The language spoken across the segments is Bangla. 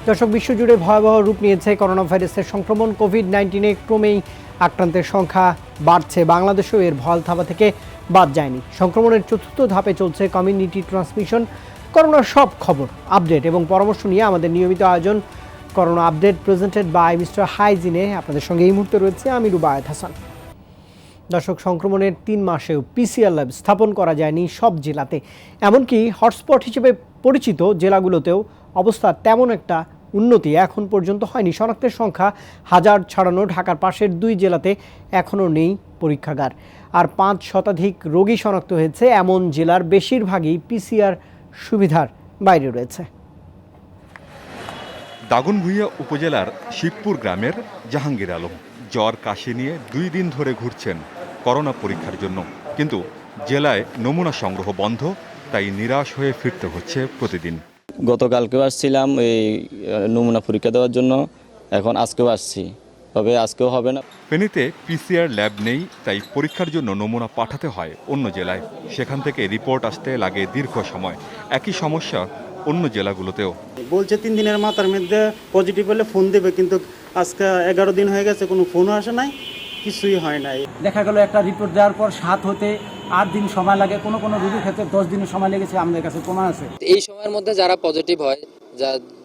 দর্শক, বিশ্বজুড়ে ভয়াবহ রূপ নিয়েছে করোনা ভাইরাসের সংক্রমণ। কোভিড-19-এ ক্রমেই আক্রান্তের সংখ্যা বাড়ছে। বাংলাদেশেও এর ভয়াল থাবা থেকে বাদ যায়নি। সংক্রমণের চতুর্থ ধাপে চলছে কমিউনিটি ট্রান্সমিশন। করোনার সব খবর, আপডেট এবং পরামর্শ নিয়ে আমাদের নিয়মিত আয়োজন corona update presented by mister হাইজিনে। আপনাদের সঙ্গে এই মুহূর্তে রয়েছে আমি রুবায়েত হাসান। দর্শক, সংক্রমণের 3 মাসেও পিসিআর ল্যাব স্থাপন করা যায়নি সব জেলাতে। এমনকি হটস্পট হিসেবে পরিচিত জেলাগুলোতেও অবস্থা তেমন একটা উন্নতি এখন পর্যন্ত হয়নি। শনাক্তের সংখ্যা হাজার ছাড়ানো ঢাকার পাশের 2 জেলাতে এখনও নেই পরীক্ষাগার। আর 5 শতাধিক রোগী শনাক্ত হয়েছে এমন জেলার বেশিরভাগই পিসিআর সুবিধার বাইরে রয়েছে। দাগনভূঞা উপজেলার শিবপুর গ্রামের জাহাঙ্গীর আলম জ্বর কাশি নিয়ে 2 দিন ধরে ঘুরছেন করোনা পরীক্ষার জন্য, কিন্তু জেলায় নমুনা সংগ্রহ বন্ধ, তাই নিরাশ হয়ে ফিরতে হচ্ছে প্রতিদিন। গতকালকেও আসছিলাম এই নমুনা পরীক্ষা দেওয়ার জন্য, এখন আজকেও আসছি, তবে আজকেও হবে না। ফেনীতে পিসিআর ল্যাব নেই, তাই পরীক্ষার জন্য নমুনা পাঠাতে হয় অন্য জেলায়। সেখান থেকে রিপোর্ট আসতে লাগে দীর্ঘ সময়। একই সমস্যা অন্য জেলাগুলোতেও। বলছে 3 দিনের মাথার মধ্যে পজিটিভ হলে ফোন দেবে, কিন্তু আজকে 11 দিন হয়ে গেছে, কোনো ফোনও আসে নাই, কিছুই হয় নাই। দেখা গেল একটা রিপোর্ট দেওয়ার পর 7 হতে 8 দিন সময় লাগে, কোনো রোগীর ক্ষেত্রে 10 দিনের সময় লেগেছে, আমাদের কাছে প্রমাণ আছে। এই সময়ের মধ্যে যারা পজিটিভ হয়,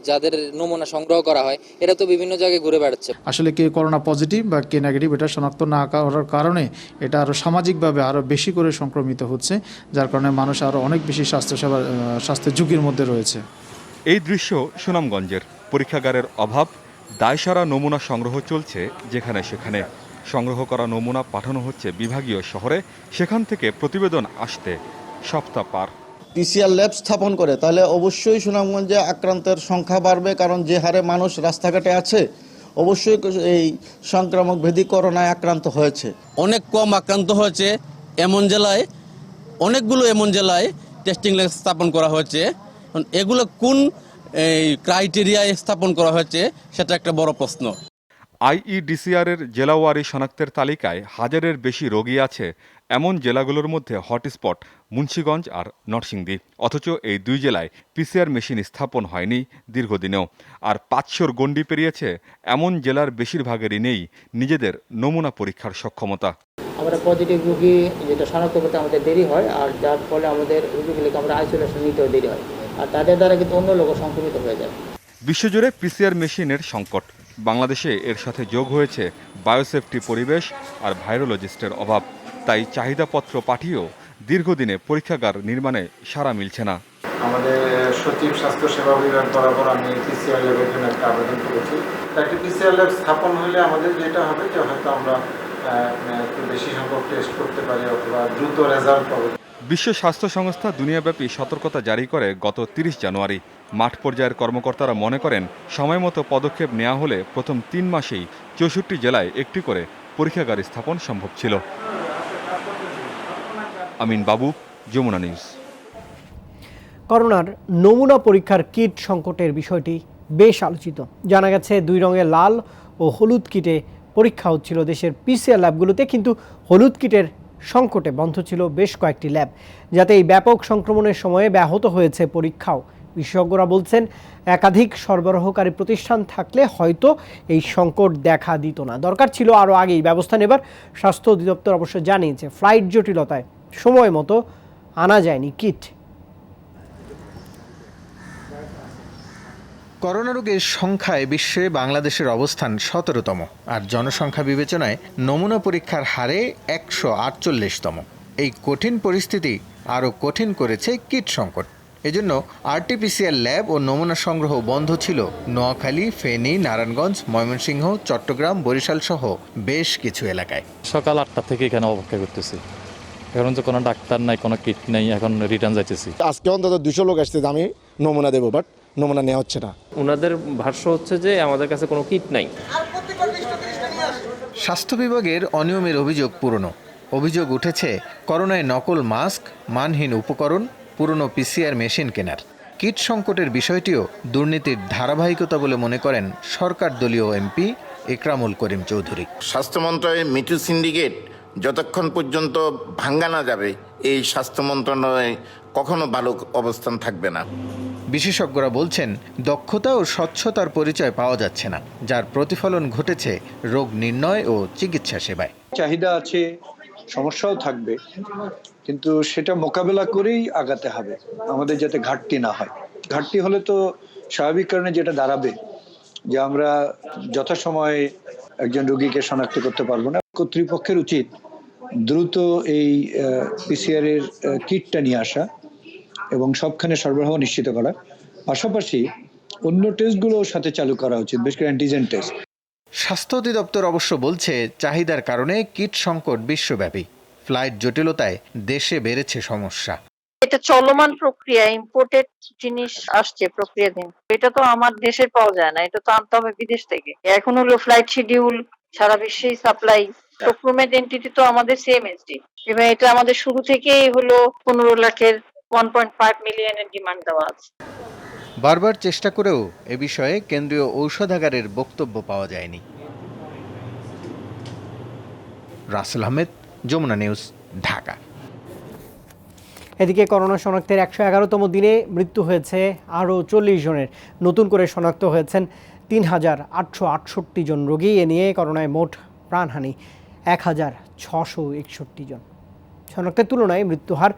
যাদের নমুনা সংগ্রহ করা হয়, এরা তো বিভিন্ন জায়গায় ঘুরে বেড়াচ্ছে। আসলে কে করোনা পজিটিভ বা কে নেগেটিভ এটা শনাক্ত না করার কারণে এটা আরও সামাজিকভাবে আরও বেশি করে সংক্রমিত হচ্ছে, যার কারণে মানুষ আরও অনেক বেশি স্বাস্থ্য ঝুঁকির মধ্যে রয়েছে। এই দৃশ্য সুনামগঞ্জের। পরীক্ষাগারের অভাব, দায়সারা নমুনা সংগ্রহ চলছে যেখানে সেখানে। সংগ্রহ করা নমুনা পাঠানো হচ্ছে বিভাগীয় শহরে, সেখান থেকে প্রতিবেদন আসতে সপ্তাহ পার। পিসিআর ল্যাব স্থাপন করে তাহলে অবশ্যই সুনামগঞ্জে আক্রান্তের সংখ্যা বাড়বে, কারণ যে হারে মানুষ রাস্তাঘাটে আছে অবশ্যই এই সংক্রামক ভেদি করোনায় আক্রান্ত হয়েছে। অনেক কম আক্রান্ত হয়েছে এমন জেলায়, অনেকগুলো এমন জেলায় টেস্টিং ল্যাব স্থাপন করা হয়েছে। এগুলো কোন ক্রাইটেরিয়ায় স্থাপন করা হয়েছে সেটা একটা বড় প্রশ্ন। আইইডিসিআরের জেলাওয়ারি শনাক্তের তালিকায় হাজারের বেশি রোগী আছে এমন জেলাগুলোর মধ্যে হটস্পট মুন্সিগঞ্জ আর নরসিংদী। অথচ এই 2 জেলায় পিসিআর মেশিন স্থাপন হয়নি দীর্ঘদিনেও। আর 500 গণ্ডি পেরিয়েছে এমন জেলার বেশিরভাগেরই নেই নিজেদের নমুনা পরীক্ষার সক্ষমতা। আমরা পজিটিভ রোগী যেটা শনাক্ত করতে আমাদের দেরি হয়, আর যার ফলে আমাদের রোগীগুলিকে আমরা আইসোলেশন নিতেও দেরি হয়, আর তাদের দ্বারা কিন্তু অন্য লোক সংক্রমিত হয়ে যায়। বিশ্বজুড়ে পিসিআর মেশিনের সংকট। বাংলাদেশে এর সাথে যোগ হয়েছে বায়োসেফটি পরিবেশ আর ভাইরোলজিস্টের অভাব। তাই চাহিদাপত্র পাঠিয়েও দীর্ঘদিনে পরীক্ষাগার নির্মাণে সাড়া মিলছে না। আমাদের সচিব স্বাস্থ্য সেবা বিভাগ বরাবর আমি পিসিআর ল্যাবের জন্য একটা আবেদন করেছি। একটি পিসিআর ল্যাব স্থাপন হলে আমাদের যেটা হবে যে হয়তো আমরা একটু বেশি সংখ্যক টেস্ট করতে পারি অথবা দ্রুত রেজাল্ট পাবো। বিশ্ব স্বাস্থ্য সংস্থা দুনিয়াব্যাপী সতর্কতা জারি করে গত 30 জানুয়ারি। মাঠ পর্যায়ের কর্মকর্তারা মনে করেন সময় মতো পদক্ষেপ নেওয়া হলে প্রথম 3 মাসেই 64 জেলায় একটি করে পরীক্ষাগার স্থাপন সম্ভব ছিল। আমিন বাবু, যমুনা নিউজ। করোনার নমুনা পরীক্ষার কিট সংকটের বিষয়টি বেশ আলোচিত। জানা গেছে 2 রঙের লাল ও হলুদ কিটে পরীক্ষা হচ্ছিল দেশের পিসিআর ল্যাবগুলোতে, কিন্তু হলুদ কিটের সংকটে বন্ধ ছিল বেশ কয়েকটি ল্যাব, যাতে এই ব্যাপক সংক্রমণের সময়ে ব্যাহত হয়েছে পরীক্ষাও। বিশেষজ্ঞরা বলছেন একাধিক সরবরাহকারী প্রতিষ্ঠান থাকলে হয়তো এই সংকট দেখা দিত না। দরকার ছিল আরও আগেই ব্যবস্থা নেবার। স্বাস্থ্য অধিদপ্তর অবশ্য জানিয়েছে ফ্লাইট জটিলতায় সময় মতো আনা যায়নি কিট। করোনা রোগের সংখ্যায় বিশ্বে বাংলাদেশের অবস্থান 17তম, আর জনসংখ্যা বিবেচনায় নমুনা পরীক্ষার হারে 148তম। এই কঠিন পরিস্থিতি আরও কঠিন করেছে কিট সংকট। এজন্য আরটিপিসিআর ল্যাব ও নমুনা সংগ্রহ বন্ধ ছিল নোয়াখালী, ফেনী, নারায়ণগঞ্জ, ময়মনসিংহ, চট্টগ্রাম, বরিশাল সহ বেশ কিছু এলাকায়। সকাল 8টা থেকে এখানে অপেক্ষা করতেছি, এখন তো কোনো ডাক্তার নাই, কোনো কিট নেই, এখন রিটার্ন যাইতেছি। আজকে অন্তত 200 লোক আসছে, আমি নমুনা দেবো, বাট নমুনা নেওয়া হচ্ছে না। ওনাদের ভাষ্য হচ্ছে যে আমাদের কাছে কোনো কিট নাই। স্বাস্থ্য বিভাগের অনিয়মের অভিযোগ পুরনো। অভিযোগ উঠেছে করোনায় নকল মাস্ক, মানহীন উপকরণ, পুরনো পিসিআর মেশিন কেনার। কিট সংকটের বিষয়টিও দুর্নীতির ধারাবাহিকতা বলে মনে করেন সরকার দলীয় এমপি একরামুল করিম চৌধুরী। স্বাস্থ্য মন্ত্রণালয়ের মিটু সিন্ডিকেট যতক্ষণ পর্যন্ত ভাঙ্গা না যাবে, এই স্বাস্থ্য মন্ত্রণালয়ে কখনো ভালো অবস্থান থাকবে না। বিশেষজ্ঞরা বলছেন দক্ষতা ও স্বচ্ছতার পরিচয় পাওয়া যাচ্ছে না, যার প্রতিফলন ঘটেছে রোগ নির্ণয় ও চিকিৎসা সেবায়। চাহিদা আছে, সমস্যাও থাকবে, কিন্তু সেটা মোকাবেলা করেই আগাতে হবে আমাদের, যাতে ঘাটতি না হয়। ঘাটতি হলে তো স্বাভাবিক কারণে যেটা দাঁড়াবে যে আমরা যথাসময়ে একজন রোগীকে শনাক্ত করতে পারবো না। কর্তৃপক্ষের উচিত দ্রুত এই পিসিআর এর কিটটা নিয়ে আসা এবং সবখানে সরবরাহ নিশ্চিত করা, পাশাপাশি অন্য টেস্টগুলোর সাথে চালু করা উচিত, বিশেষ করে অ্যান্টিজেন টেস্ট। স্বাস্থ্য অধিদপ্তর অবশ্য বলছে চাহিদার কারণে কিট সংকট বিশ্বব্যাপী। ফ্লাইট জটিলতায় দেশে বেড়েছে সমস্যা। এটা চলমান প্রক্রিয়া, ইম্পোর্টেড জিনিস আসছে প্রক্রিয়াধীন, এটা তো আমার দেশে পাওয়া যায় না, এটা তো আনতে হবে বিদেশ থেকে। এখন হলো ফ্লাইট শিডিউল, সারা বিশ্বেই সাপ্লাই, প্রক্রিয়ামেন্ট এন্টিটি তো আমাদের সিএমএসডি, এবং এটা আমাদের শুরু থেকেই হলো 15 লাখের 1.5 মিলিয়নের ডিমান্ড দেওয়া আছে। বারবার চেষ্টা করেও এ বিষয়ে কেন্দ্রীয় ঔষধাগারের বক্তব্য পাওয়া যায়নি। রাসেল আহমেদ, যমুনা নিউজ, ঢাকা। এদিকে করোনা শনাক্তের 111তম দিনে মৃত্যু হয়েছে আরও 40 জনের। নতুন করে শনাক্ত হয়েছেন 3,868 জন রোগী। এ নিয়ে করোনায় মোট প্রাণহানি 1,661 জন। শনাক্তের তুলনায় মৃত্যুহার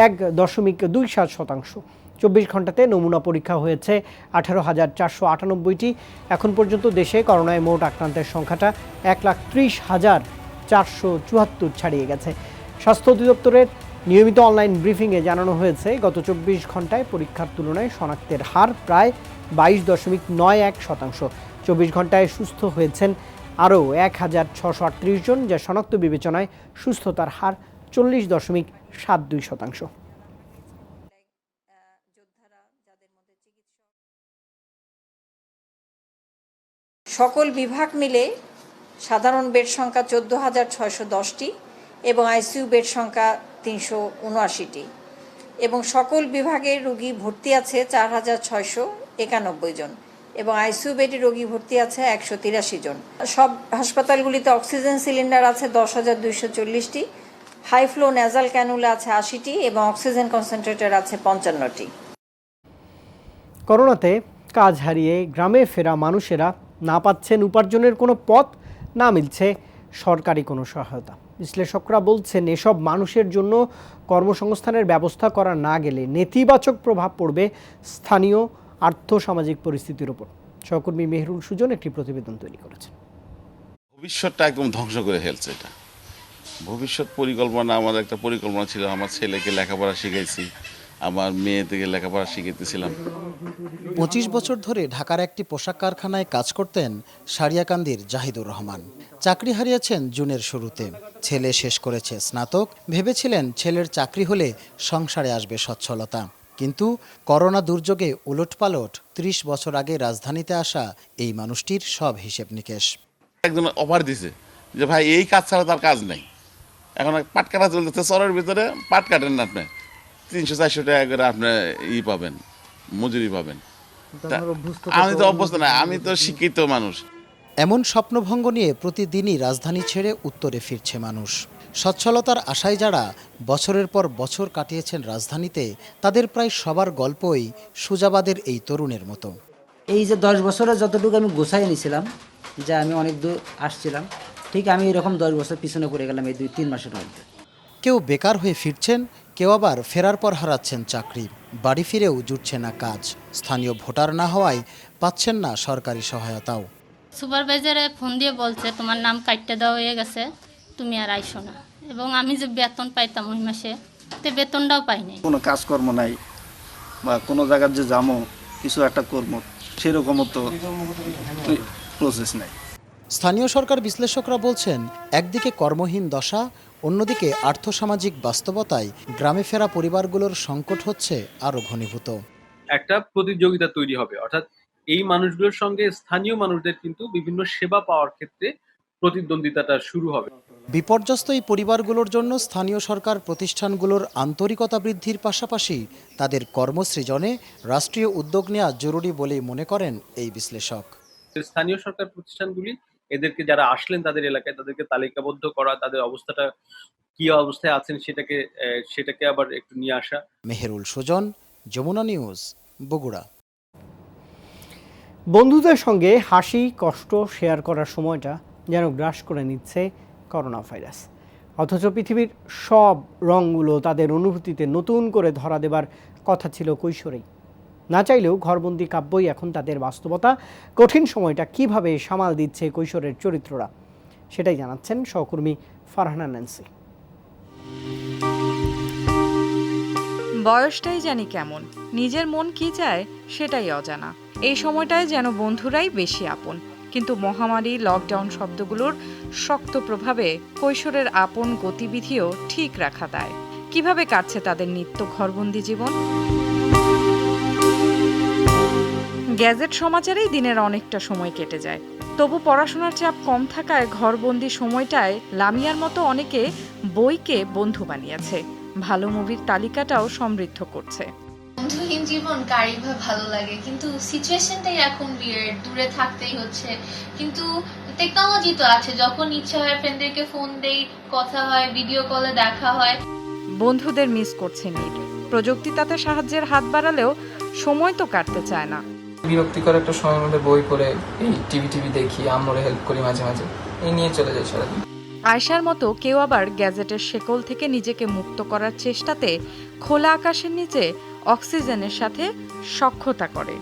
1.27%। 24 ঘন্টাতে নমুনা পরীক্ষা হয়েছে 18,498টি। এখন পর্যন্ত দেশে করোনায় মোট আক্রান্তের সংখ্যাটা 1,30,474 ছাড়িয়ে গেছে। স্বাস্থ্য অধিদপ্তরের নিয়মিত অনলাইন ব্রিফিংয়ে জানানো হয়েছে, গত 24 ঘন্টায় পরীক্ষার তুলনায় শনাক্তের হার প্রায় 22.91%। 24 ঘন্টায় সুস্থ হয়েছেন আরও 1,638 জন, যা শনাক্ত বিবেচনায় সুস্থতার হার 40.72%। সকল বিভাগ মিলে সাধারণ বেড সংখ্যা 14,610টি এবং আইসিইউ বেড সংখ্যা 379টি, এবং সকল বিভাগের রোগী ভর্তি আছে 4,691 জন, এবং আইসিইউ বেডে রোগী ভর্তি আছে 183 জন। সব হাসপাতালগুলিতে অক্সিজেন সিলিন্ডার আছে 10,240টি, হাই ফ্লো নেজাল ক্যানুলা আছে 80টি এবং অক্সিজেন কনসেন্ট্রেটর আছে 55টি। করোনাতে কাজ হারিয়ে গ্রামে ফেরা মানুষেরা না পাচ্ছেন উপার্জনের কোনো পথ, না মিলছে সরকারি কোনো সহায়তা। বিশ্লেষকরা বলছেন, এসব মানুষের জন্য কর্মসংস্থানের ব্যবস্থা করা না গেলে নেতিবাচক প্রভাব পড়বে স্থানীয় আর্থসামাজিক পরিস্থিতির উপর। সহকর্মী মেহরুল সুজন একটি প্রতিবেদন তৈরি করেছেন। ভবিষ্যৎটা একদম ধ্বংস করে ফেলছে এটা। ভবিষ্যৎ পরিকল্পনা, আমাদের একটা পরিকল্পনা ছিল, আমার ছেলেকে লেখাপড়া শিখাইছি, আমার মেয়ে থেকে লেখাপড়া শিখাইতেছিলাম। 25 বছর ধরে ঢাকার একটি পোশাক কারখানায় কাজ করতেন সারিয়াকান্দির জাহিদুর রহমান। চাকরি হারিয়েছেন জুনের শুরুতে। ছেলে শেষ করেছে স্নাতক, ভেবেছিলেন ছেলের চাকরি হলে সংসারে আসবে সচ্ছলতা। কিন্তু করোনা দুর্যোগে উলটপালট 30 বছর আগে রাজধানীতে আসা এই মানুষটির সব হিসেব নিকেশ। একজন অফার দিছে যে ভাই এই কাজ ছাড়া তার কাজ নাই, এখন পাট কাটা চলতেছে, চরের ভিতরে পাট কাটেন না, আপনি 300-400 টাকা করে আপনি পাবেন, মজুরি পাবেন। আমি তো অভ্যস্ত না, আমি তো শিক্ষিত মানুষ। এমন স্বপ্নভঙ্গ নিয়ে প্রতিদিনই রাজধানী ছেড়ে উত্তরে ফিরছে মানুষ। সচ্ছলতার আশায় যারা বছরের পর বছর কাটিয়েছেন রাজধানীতে, তাদের প্রায় সবার গল্পই সুজাবাদের এই তরুণের মতো। এই যে 10 বছরে যতটুকু আমি গোছাই নিয়েছিলাম, যে আমি অনেক দূর আসছিলাম, ঠিক আমি এরকম 10 বছর পিছনে পড়ে গেলাম এই 2-3 মাসের মধ্যে। কেউ বেকার হয়ে ফিরছেন, কেউ আবার ফেরার পর হারাচ্ছেন চাকরি। বাড়ি ফিরেও জুটছে না কাজ। স্থানীয় ভোটার না হওয়ায় পাচ্ছেন না সরকারি সহায়তাও। সুপারভাইজারে ফোন দিয়ে বলছে, তোমার নাম কাটতে দেওয়া হয়ে গেছে, তুমি আর আইসো না। এবং আমি যে বেতন পাইতাম ওই মাসে, তো বেতনটাও পাইনি। কোনো কাজকর্ম নাই বা কোনো জায়গার যে যাবো কিছু একটা করবো, সেরকমও তো প্রসেস নাই। স্থানীয় সরকার বিশ্লেষকরা বলছেন, একদিকে কর্মহীন দশা, অন্যদিকে আর্থসামাজিক বাস্তবতায় গ্রামে ফেরা পরিবারগুলোর সংকট হচ্ছে আরও ঘনীভূত। একটা প্রতিযোগিতা তৈরি হবে, অর্থাৎ এই মানুষগুলোর সঙ্গে স্থানীয় মানুষদের কিন্তু বিভিন্ন সেবা পাওয়ার ক্ষেত্রে প্রতিদ্বন্দ্বিতাটা শুরু হবে। বিপর্যস্ত এই পরিবারগুলোর জন্য স্থানীয় সরকার প্রতিষ্ঠানগুলোর আন্তরিকতা বৃদ্ধির পাশাপাশি তাদের কর্মসৃজনে রাষ্ট্রীয় উদ্যোগ নেওয়া জরুরি বলেই মনে করেন এই বিশ্লেষক। স্থানীয় সরকার প্রতিষ্ঠানগুলি এদেরকে যারা আসলেন তাদের এলাকায়, তাদেরকে তালিকাবদ্ধ করা, তাদের অবস্থাটা কি অবস্থায় আছেন সেটাকে আবার একটু নিয়ে আসা। মেহেরুল সুজন, যমুনা নিউজ, বগুড়া। বন্ধুদের সঙ্গে হাসি কষ্ট শেয়ার করার সময়টা যেন গ্রাস করে নিচ্ছে করোনা ভাইরাস, অথচ পৃথিবীর সব রঙগুলো তাদের অনুভূতিতে নতুন করে ধরা দেবার কথা ছিল কৈশোরেই। না চাইলেও ঘরবন্দি কাব্যই এখন তাদের বাস্তবতা। কঠিন সময়টা কিভাবে সামাল দিচ্ছে কৈশোরের চরিত্ররা, সেটাই জানাচ্ছেন সহকর্মী ফারহানা ন্যান্সি। বয়সটাই জানি কেমন, নিজের মন কি চায় সেটাই অজানা। এই সময়টায় যেন বন্ধুরাই বেশি আপন, কিন্তু মহামারী, লকডাউন শব্দগুলোর শক্ত প্রভাবে কৈশোরের আপন গতিবিধিও ঠিক রাখা দায়। কিভাবে কাটছে তাদের নিত্য ঘরবন্দি জীবন? গ্যাজেট সমাচারেই দিনের অনেকটা সময় কেটে যায়। তবু পড়াশোনার চাপ কম থাকায় ঘরবন্দি সময়টায় লামিয়ার মতো অনেকে বইকে বন্ধু বানিয়েছে। ভালো মুভির তালিকাটাও সমৃদ্ধ করছে। বন্ধুহীন জীবন কারই বা ভালো লাগে, কিন্তু সিচুয়েশনটাই এখন উইয়ার্ড, দূরে থাকতেই হচ্ছে। কিন্তু টেকনোলজি তো আছে, যখন ইচ্ছা হয় ফ্রেন্ডদেরকে ফোন দেই, কথা হয়, ভিডিও কলে দেখা হয়। বন্ধুদের মিস করছে নিট। প্রযুক্তি তাতে সাহায্যের হাত বাড়ালেও সময় তো কাটতে চায় না। বিরক্তিকর একটা সময়ের মধ্যে বই পড়ে এই টিভি দেখি, আম্মুরে হেল্প করি মাঝে মাঝে, এই নিয়ে চলে যায় সারাদিন। আয়শার মতো কেউ আবার গ্যাজেটের শেকল থেকে নিজেকে মুক্ত করার চেষ্টাতে খোলা আকাশের নিচে অক্সিজেনের সাথে সখ্যতা করে।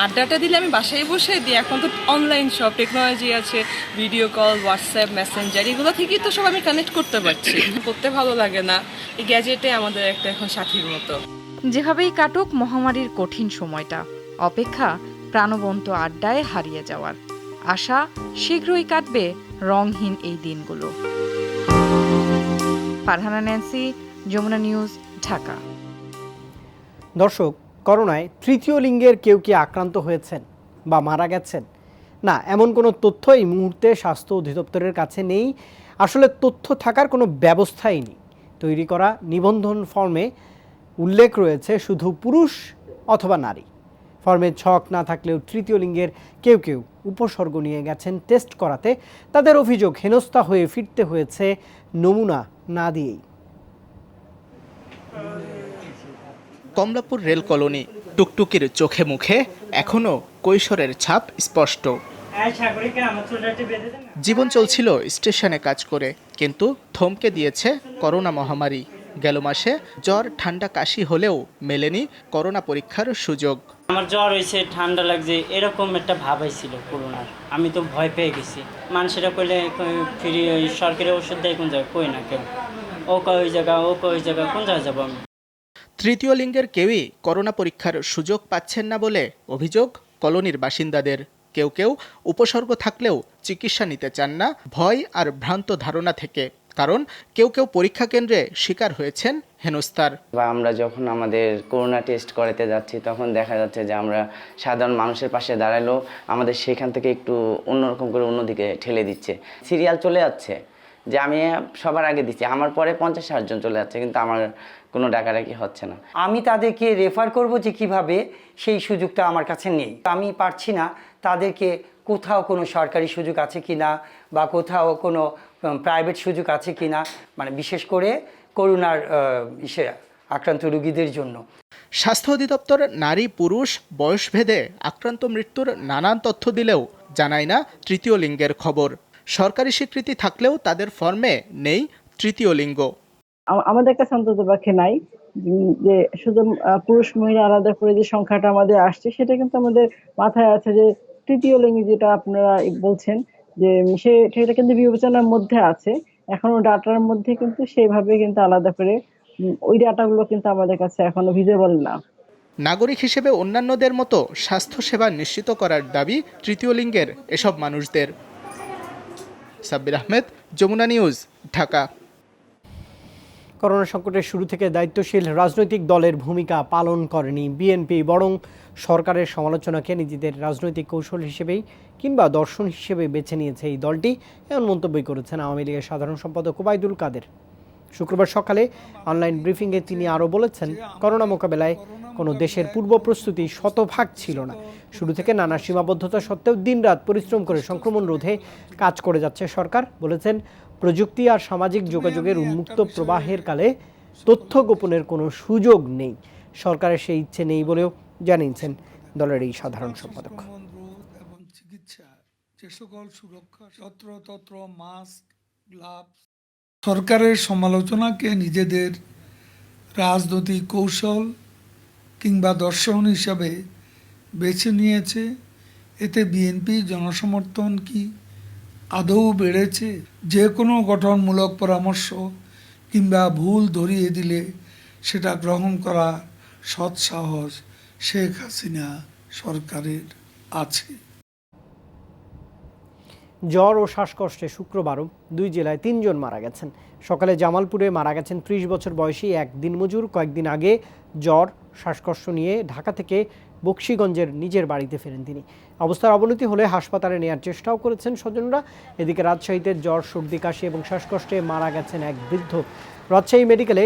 আড্ডাটা দিলে আমি বাসায় বসে দিই। এখন তো অনলাইন সব টেকনোলজি আছে, ভিডিও কল, হোয়াটসঅ্যাপ, মেসেঞ্জার, এগুলো থেকেই তো সব আমি কানেক্ট করতে পারছি। করতে ভালো লাগে না, এই গ্যাজেটে আমাদের একটা এখন সাথীর মতো। যেভাবেই কাটুক মহামারীর কঠিন সময়টা, অপেক্ষা প্রাণবন্ত আড্ডায় হারিয়ে যাওয়ার। আশা শীঘ্রই কাটবে রংহীন এই দিনগুলো। ফারহানা ন্যান্সি, যমুনা নিউজ, ঢাকা। দর্শক, করোনায় তৃতীয় লিঙ্গের কেউ কি আক্রান্ত হয়েছেন বা মারা গেছেন? না, এমন কোনো তথ্য এই মুহূর্তে স্বাস্থ্য অধিদপ্তরের কাছে নেই। আসলে তথ্য থাকার কোনো ব্যবস্থাই নেই। তৈরি করা নিবন্ধন ফর্মে উল্লেখ রয়েছে শুধু পুরুষ অথবা নারী। ফর্মে ছক না থাকলেও তৃতীয় লিঙ্গের কেউ কেউ উপসর্গ নিয়ে গেছেন টেস্ট করাতে। তাদের অভিযোগ, হেনস্থা হয়ে ফিরতে হয়েছে নমুনা না দিয়েই। কমলাপুর রেল কলোনি, টুকটুকির চোখে মুখে এখনো কৈশোরের ছাপ স্পষ্ট। জীবন চলছিল স্টেশনে কাজ করে, কিন্তু থমকে দিয়েছে করোনা মহামারী। গেল মাসে জ্বর, ঠান্ডা, কাশি হলেও মেলেনি করোনা পরীক্ষার সুযোগ। আমার জ্বর হয়েছে, ঠান্ডা লাগছে, এরকম একটা ভাব হয়েছিল করোনার। আমি তো ভয় পেয়ে গেছি। মানুষেরা কইলে ফ্রি সরকারি ওষুধ দেয়, কোন জায়গায় কই না কেউ। ও কয় ওই জায়গা, ও কয় ওই জায়গা, কোন জায়গায় যাবো আমি? তৃতীয় লিঙ্গের কেউই করোনা পরীক্ষার সুযোগ পাচ্ছেন না বলে অভিযোগ কলোনির বাসিন্দাদের। কেউ কেউ উপসর্গ থাকলেও চিকিৎসা নিতে চান না ভয় আর ভ্রান্ত ধারণা থেকে। কারণ কেউ কেউ পরীক্ষা কেন্দ্রে শিকার হয়েছেন হেনস্থার। আমরা যখন আমাদের করোনা টেস্ট করাতে যাচ্ছি, তখন দেখা যাচ্ছে যে আমরা সাধারণ মানুষের পাশে দাঁড়ালেও আমাদের সেখান থেকে একটু অন্যরকম করে অন্যদিকে ঠেলে দিচ্ছে। সিরিয়াল চলে যাচ্ছে যে আমি সবার আগে দিচ্ছি, আমার পরে 50-60 জন চলে যাচ্ছে, কিন্তু আমার কোনো ডাকাডাকি হচ্ছে না। আমি তাদেরকে রেফার করব যে কিভাবে, সেই সুযোগটা আমার কাছে নেই। আমি পারছি না তাদেরকে কোথাও কোনো সরকারি সুযোগ আছে কিনা বা কোথাও কোনো প্রাইভেট সুযোগ আছে কিনা, মানে বিশেষ করে করোনার আক্রান্ত রোগীদের জন্য। স্বাস্থ্য অধিদপ্তর নারী পুরুষ বয়সভেদে আক্রান্ত মৃত্যুর নানান তথ্য দিলেও জানায় না তৃতীয় লিঙ্গের খবর। সরকারি স্বীকৃতি থাকলেও তাদের ফর্মে নেই তৃতীয় লিঙ্গ। আমাদের কাছে অন্তত পক্ষে নাই যে শুধু পুরুষ মহিলা আলাদা করে যে সংখ্যাটা আমাদের আসছে, সেটা কিন্তু আমাদের মাথায় আছে যে তৃতীয় লিঙ্গ যেটা আপনারা বলছেন যে সেটা কিন্তু বিবেচনার মধ্যে আছে। এখনো ডাটার মধ্যে কিন্তু সেইভাবে কিন্তু আলাদা করে ওই ডাটাগুলো কিন্তু আমাদের কাছে এখনো ভিজিবল না। নাগরিক হিসেবে অন্যান্যদের মতো স্বাস্থ্যসেবা নিশ্চিত করার দাবি তৃতীয় লিঙ্গের এসব মানুষদের। সাব্বির আহমেদ, যমুনা নিউজ, ঢাকা। করোনা সংকটের শুরু থেকে দায়িত্বশীল রাজনৈতিক দলের ভূমিকা পালন করেনি বিএনপি, বরং সরকারের সমালোচনাকে নিজেদের রাজনৈতিক কৌশল হিসেবেই কিংবা দর্শন হিসেবে বেছে নিয়েছে এই দলটি। এমন মন্তব্যই করেছেন আওয়ামী লীগের সাধারণ সম্পাদক ওবায়দুল কাদের। শুক্রবার সকালে অনলাইন ব্রিফিংয়ে তিনি আরও বলেছেন, করোনা মোকাবেলায় কোনো দেশের পূর্ব প্রস্তুতি শতভাগ ছিল না। শুরু থেকে নানা সীমাবদ্ধতা সত্ত্বেও দিনরাত পরিশ্রম করে সংক্রমণ রোধে কাজ করে যাচ্ছে সরকার। বলেছেন, প্রযুক্তি আর সামাজিক যোগাযোগের উন্মুক্ত প্রবাহের কালে তথ্য গোপনের কোনো সুযোগ নেই। সরকারের সেই ইচ্ছে নেই বলেও জানিয়েছেন দলের এই সাধারণ সম্পাদক। এবং চিকিৎসা যে সকল সুরক্ষা যত্রতত্র মাস্ক গ্লাভস সরকারের সমালোচনাকে নিজেদের রাজনৈতিক কৌশল কিংবা দর্শন হিসাবে বেছে নিয়েছে। এতে বিএনপি জনসমর্থন কি আদৌ বেড়েছে? যে কোনো গঠনমূলক পরামর্শ কিংবা ভুল ধরিয়ে দিলে সেটা গ্রহণ করার সৎসাহস শেখ হাসিনা সরকারের আছে। জ্বর ও শ্বাসকষ্টে শুক্রবারও 2 জেলায় 3 জন মারা গেছেন। সকালে জামালপুরে মারা গেছেন 30 বছর বয়সী এক দিনমজুর। কয়েকদিন আগে জ্বর শ্বাসকষ্ট নিয়ে ঢাকা থেকে বকশীগঞ্জের নিজের বাড়িতে ফেরেন তিনি। অবস্থার অবনতি হলে হাসপাতালে নেওয়ার চেষ্টাও করেছেন স্বজনরা। এদিকে রাজশাহীতে জ্বর, সর্দি, কাশি এবং শ্বাসকষ্টে মারা গেছেন এক বৃদ্ধ। রাজশাহী মেডিকেলে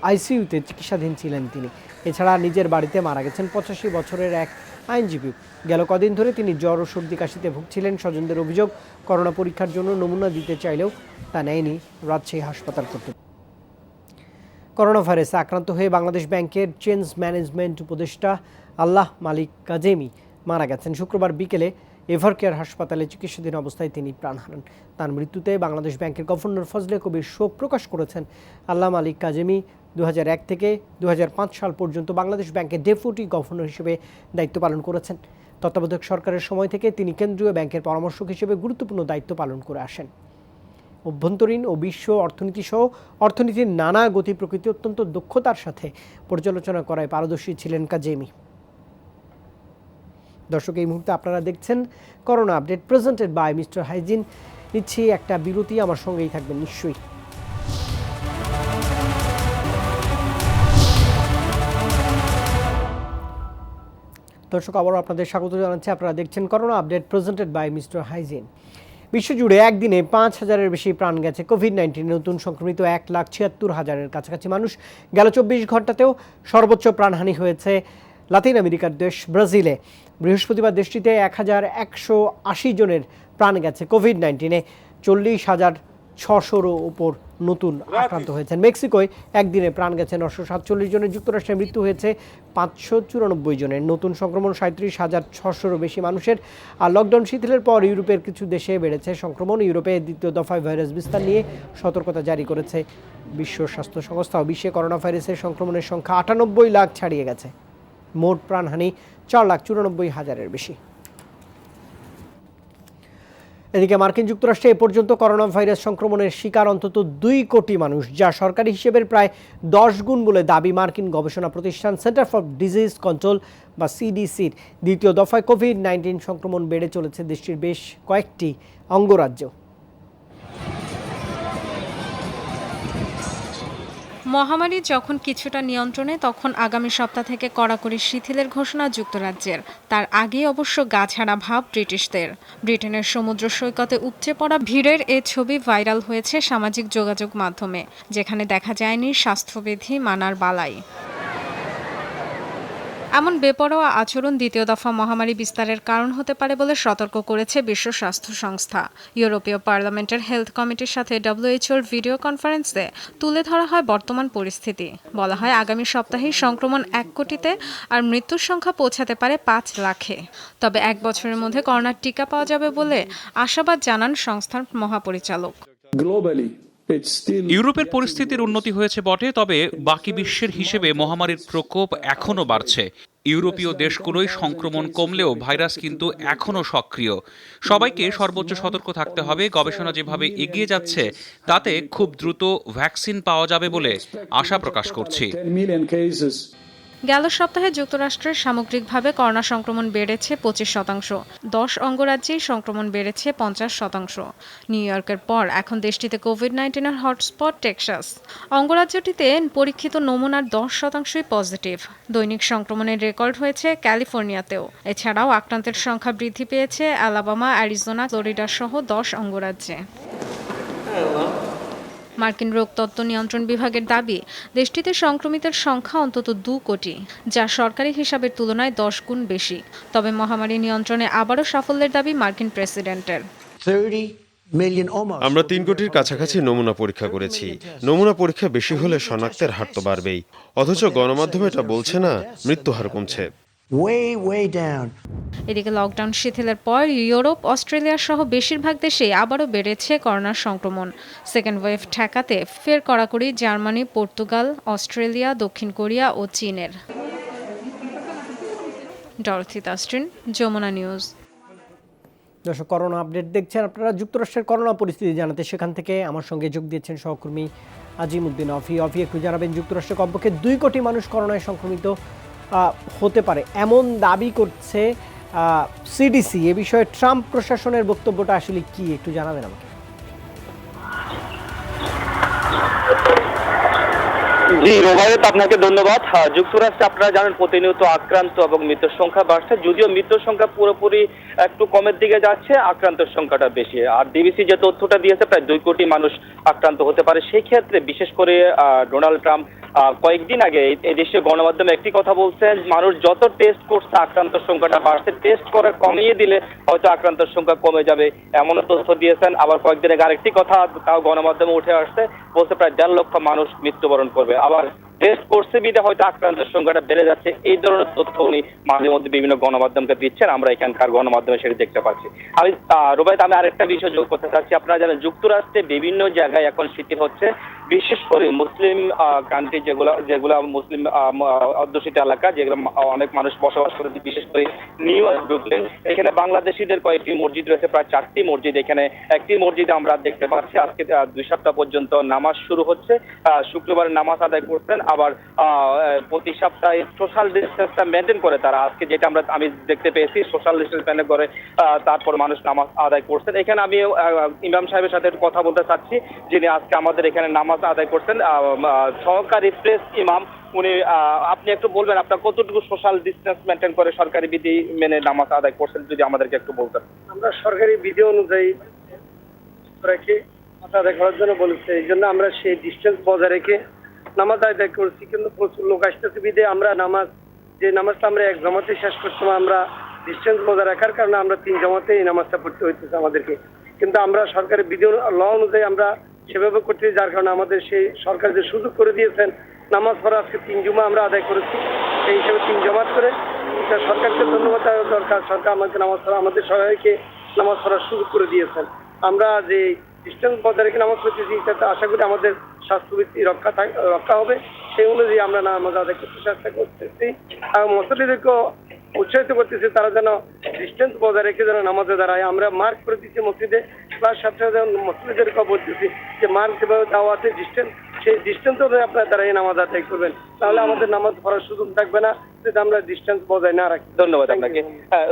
আইসিইউতে চিকিৎসাধীন ছিলেন তিনি। এছাড়া নিজের বাড়িতে মারা গেছেন 85 বছরের এক আইনজীবী। গেল কদিন ধরে তিনি জ্বর ও সর্দি কাশিতে ভুগছিলেন। স্বজনদের অভিযোগ, করোনা পরীক্ষার জন্য নমুনা দিতে চাইলেও তা নেয়নি রাজশাহী হাসপাতাল কর্তৃপক্ষ। করোনা ভাইরাসে আক্রান্ত হয়ে বাংলাদেশ ব্যাংকের চেঞ্জ ম্যানেজমেন্ট উপদেষ্টা আল্লাহ মালিক কাজেমি মারা গেছেন। শুক্রবার বিকেলে এভারকেয়ার হাসপাতালে চিকিৎসাধীন অবস্থায় তিনি প্রাণ হারান। তার মৃত্যুতে বাংলাদেশ ব্যাংকের গভর্নর ফজলে কবির শোক প্রকাশ করেছেন। আল্লাহ মালিক কাজেমি 2001 থেকে 2005 সাল পর্যন্ত বাংলাদেশ ব্যাংকের ডেপুটি গভর্নর হিসেবে দায়িত্ব পালন করেছেন। তত্ত্বাবধায়ক সরকারের সময় থেকে তিনি কেন্দ্রীয় ব্যাংকের পরামর্শক হিসেবে গুরুত্বপূর্ণ দায়িত্ব পালন করে আসেন। অভ্যন্তরীণ ও বিশ্ব অর্থনীতি সহ অর্থনীতির নানা গতি প্রকৃতি অত্যন্ত দক্ষতার সাথে পর্যালোচনা করায় পারদর্শী ছিলেন কাজেমি। দর্শক, এই মুহূর্তে আপনারা দেখছেন corona update presented by mister Hygiene. নিচ্ছি একটা বিরতি, আমার সঙ্গেই থাকবেন নিশ্চয়ই। দর্শক, আবারও আপনাদের স্বাগত জানাচ্ছি। আপনারা দেখছেন corona update presented by mister Hygiene. বিশ্বজুড়ে একদিনে 5,000-এর বেশি প্রাণ গেছে। কোভিড-19 নতুন সংক্রমিত 1,76,000-এর কাছাকাছি মানুষ। গেল 24 ঘন্টাতেও সর্বোচ্চ প্রাণহানি হয়েছে লাতিন আমেরিকার দেশ ব্রাজিলে। বৃহস্পতিবার দেশটিতে 1,180 জনের প্রাণ গেছে। কোভিড-19-এ 40,600-এরও উপর নতুন আক্রান্ত হয়েছেন। মেক্সিকোয় একদিনে প্রাণ গেছে 947 জনের। যুক্তরাষ্ট্রে মৃত্যু হয়েছে 594 জনের। নতুন সংক্রমণ 37,600-এরও বেশি মানুষের। আর লকডাউন শিথিলের পর ইউরোপের কিছু দেশে বেড়েছে সংক্রমণ। ইউরোপে দ্বিতীয় দফায় ভাইরাস বিস্তার নিয়ে সতর্কতা জারি করেছে বিশ্ব স্বাস্থ্য সংস্থা। বিশ্বে করোনা ভাইরাসের সংক্রমণের সংখ্যা 98 লাখ ছাড়িয়ে গেছে। মোট প্রাণহানি 4,94,000-এর বেশি। এদিকে মার্কিন যুক্তরাষ্ট্রে এ পর্যন্ত করোনা ভাইরাস সংক্রমণের শিকার অন্তত 2 কোটি মানুষ, যা সরকারি হিসেবের প্রায় 10 গুণ বলে দাবি মার্কিন গবেষণা প্রতিষ্ঠান সেন্টার ফর ডিজিজ কন্ট্রোল বা সিডিসির। দ্বিতীয় দফায় কোভিড-19 সংক্রমণ বেড়ে চলেছে দেশটির বেশ কয়েকটি অঙ্গরাজ্য। মহামারী যখন কিছুটা নিয়ন্ত্রণে, তখন আগামী সপ্তাহ থেকে কড়াকড়ি শিথিলের ঘোষণা যুক্তরাজ্যের। তার আগে অবশ্য গা ছাড়া ভাব ব্রিটিশদের। ব্রিটেনের সমুদ্র সৈকতে উপচে পড়া ভিড়ের এ ছবি ভাইরাল হয়েছে সামাজিক যোগাযোগ মাধ্যমে, যেখানে দেখা যায়নি স্বাস্থ্যবিধি মানার বালাই। এমন বেপরোয়া আচরণ দ্বিতীয় দফা মহামারী বিস্তারের কারণ হতে পারে বলে সতর্ক করেছে বিশ্ব স্বাস্থ্য সংস্থা। ইউরোপীয় পার্লামেন্টের হেলথ কমিটির সাথে ডব্লিউএইচওর ভিডিও কনফারেন্সে তুলে ধরা হয় বর্তমান পরিস্থিতি। বলা হয় আগামী সপ্তাহেই সংক্রমণ 1 কোটিতে আর মৃত্যুর সংখ্যা পৌঁছাতে পারে 5 লাখে। তবে 1 বছরের মধ্যে করোনার টিকা পাওয়া যাবে বলে আশাবাদ জানান সংস্থার মহাপরিচালক। ইউরোপের পরিস্থিতির উন্নতি হয়েছে বটে, তবে বাকি বিশ্বের হিসেবে মহামারীর প্রকোপ এখনও বাড়ছে। ইউরোপীয় দেশগুলোয় সংক্রমণ কমলেও ভাইরাস কিন্তু এখনও সক্রিয়। সবাইকে সর্বোচ্চ সতর্ক থাকতে হবে। গবেষণা যেভাবে এগিয়ে যাচ্ছে তাতে খুব দ্রুত ভ্যাকসিন পাওয়া যাবে বলে আশা প্রকাশ করছি। গেল সপ্তাহে যুক্তরাষ্ট্রের সামগ্রিকভাবে করোনা সংক্রমণ বেড়েছে 25%। 10 অঙ্গরাজ্যেই সংক্রমণ বেড়েছে 50%। নিউ ইয়র্কের পর এখন দেশটিতে কোভিড-19 হটস্পট টেক্সাস। অঙ্গরাজ্যটিতে পরীক্ষিত নমুনার 10%ই পজিটিভ। দৈনিক সংক্রমণের রেকর্ড হয়েছে ক্যালিফোর্নিয়াতেও। এছাড়াও আক্রান্তের সংখ্যা বৃদ্ধি পেয়েছে অ্যালাবামা, অ্যারিজোনা, ফ্লোরিডা সহ 10 অঙ্গরাজ্যে। মার্কিন রোগতত্ত্ব নিয়ন্ত্রণ বিভাগের দাবি, দেশটিতে সংক্রমিতের সংখ্যা অন্তত 2 কোটি, যা সরকারি হিসাবের তুলনায় 10 গুণ বেশি। তবে মহামারী নিয়ন্ত্রণে আবারও সাফল্যের দাবি মার্কিন প্রেসিডেন্টের। আমরা 3 কোটির কাছাকাছি নমুনা পরীক্ষা করেছি। নমুনা পরীক্ষা বেশি হলে শনাক্তের হার তো বাড়বেই, অথচ গণমাধ্যমে এটা বলছে না মৃত্যুহার কমছে। এদিকে লকডাউন শিথিলের পর ইউরোপ, অস্ট্রেলিয়া সহ বেশিরভাগ দেশেই আবারও বেড়েছে করোনার সংক্রমণ। সেকেন্ড ওয়েভ ঠেকাতে ফের কড়াকড়ি জার্মানি, পর্তুগাল, অস্ট্রেলিয়া, দক্ষিণ কোরিয়া ও চীনের। ডরথি তাস্ট্রিন, যমুনা নিউজ। দর্শক, করোনা আপডেট দেখছেন আপনারা। যুক্তরাষ্ট্রের করোনা পরিস্থিতি জানাতে সেখান থেকে আমার সঙ্গে যোগ দিয়েছেন সহকর্মী আজিমউদ্দিন অফি। একটু জানাবেন, যুক্তরাষ্ট্রে কমপক্ষে 2 কোটি মানুষ করোনায় সংক্রমিত হতে পারে এমন দাবি করছে সিডিসি। এ বিষয়ে ট্রাম্প প্রশাসনের বক্তব্যটা আসলে কি, একটু জানাবেন আমাকে। জি রোবায়েত, আপনাকে ধন্যবাদ। যুক্তরাষ্ট্রে আপনারা জানেন প্রতিনিয়ত আক্রান্ত এবং মৃত্যুর সংখ্যা বাড়ছে। যদিও মৃত্যুর সংখ্যা পুরোপুরি একটু কমের দিকে যাচ্ছে, আক্রান্তের সংখ্যাটা বেশি। আর ডিবিসি যে তথ্যটা দিয়েছে প্রায় 2 কোটি মানুষ আক্রান্ত হতে পারে। সেই ক্ষেত্রে বিশেষ করে ডোনাল্ড ট্রাম্প কয়েকদিন আগে এই দেশের গণমাধ্যমে একটি কথা বলছেন, মানুষ যত টেস্ট করছে আক্রান্তের সংখ্যাটা বাড়ছে, টেস্ট করে কমিয়ে দিলে হয়তো আক্রান্তের সংখ্যা কমে যাবে, এমন তথ্য দিয়েছেন। আবার কয়েকদিন আগে আরেকটি কথা তাও গণমাধ্যমে উঠে আসছে, বলছে প্রায় 1.5 লক্ষ মানুষ মৃত্যুবরণ করবে। আবার টেস্ট করছে বিধে হয়তো আক্রান্তের সংখ্যাটা বেড়ে যাচ্ছে, এই ধরনের তথ্য উনি মাঝে মধ্যে বিভিন্ন গণমাধ্যমকে দিচ্ছেন। আমরা এখানকার গণমাধ্যমে সেটা দেখতে পাচ্ছি। আমি রুবাইত, আমি আরেকটা বিষয় যোগ করতে চাচ্ছি। আপনারা জানেন যুক্তরাষ্ট্রে বিভিন্ন জায়গায় এখন শিথিল হচ্ছে, বিশেষ করে মুসলিম কান্ট্রি যেগুলো মুসলিম অধ্যুষিত এলাকা, যেগুলো অনেক মানুষ বসবাস করে, বিশেষ করে নিউ ইয়র্ক, ব্রুকলিন। এখানে বাংলাদেশিদের কয়েকটি মসজিদ রয়েছে, প্রায় 4টি মসজিদ। এখানে একটি মসজিদে আমরা দেখতে পাচ্ছি আজকে 2 সপ্তাহ পর্যন্ত নামাজ শুরু হচ্ছে। শুক্রবার নামাজ আদায় করছেন, আবার প্রতি সপ্তাহে সোশ্যাল ডিস্টেন্সটা মেনটেন করে তারা। আজকে যেটা আমি দেখতে পেয়েছি, সোশ্যাল ডিস্টেন্স মেনটেন করে তারপর মানুষ নামাজ আদায় করছেন। এখানে আমি ইমাম সাহেবের সাথে কথা বলতে চাচ্ছি, যিনি আজকে আমাদের এখানে নামাজ আদায় করছেন, সহকারী প্রেস ইমাম। উনি, আপনি একটু বলবেন আপনার কতটুকু সোশ্যাল ডিস্টেন্স মেনটেন করে সরকারি বিধি মেনে নামাজ আদায় করছেন, যদি আমাদেরকে একটু বলতেন। আমরা সরকারি বিধি অনুযায়ী রেখে আদায় করার জন্য বলেছে, এই জন্য আমরা সেই ডিস্টেন্স বজায় রেখে নামাজ আদায় করছি। কিন্তু প্রচুর লোক আসতেছে বিধে আমরা নামাজটা আমরা 1 জামাতে শেষ করতাম, আমরা ডিস্টেন্স বজায় রাখার কারণে আমরা 3 জামাতে এই নামাজটা পড়তে হইতেছে আমাদেরকে। কিন্তু আমরা সরকারি বিধি ল অনুযায়ী আমরা সেভাবে করতে, যার কারণে আমাদের সেই সরকার যে সুযোগ করে দিয়েছেন নামাজ পড়া, আজকে 3 জুমা আমরা আদায় করেছি। সেই হিসেবে 3 জামাত করে এটা সরকারকে ধন্যবাদ দেওয়া দরকার। সরকার আমাদের নামাজ পড়া, আমাদের সবাইকে নামাজ পড়ার সুযোগ করে দিয়েছেন। আমরা যে ডিস্টেন্স বজায় রেখে নামাজ পড়তেছি, তাতে আশা করি আমাদের স্বাস্থ্যবিধি রক্ষা হবে। সেই অনুযায়ী আমরা নামাজ আদায় করতে চেষ্টা করতেছি এবং মুসল্লিদেরকেও উৎসাহিত করতেছি তারা যেন ডিস্টেন্স বজায় রেখে যেন নামাজে দাঁড়ায়। আমরা মার্ক করে দিচ্ছি মসজিদে, প্লাস সাথে সাথে মুসল্লিদেরকেও বলতেছি যে মার্ক যেভাবে দেওয়া আছে ডিস্টেন্স, সেই ডিস্টেন্স অনুযায়ী আপনারা দাঁড়িয়ে নামাজ আদায় করবেন, তাহলে আমাদের নামাজ পড়ার সুযোগ থাকবে না যদি আমরা ডিস্টেন্স বজায় না রাখি। ধন্যবাদ আপনাকে।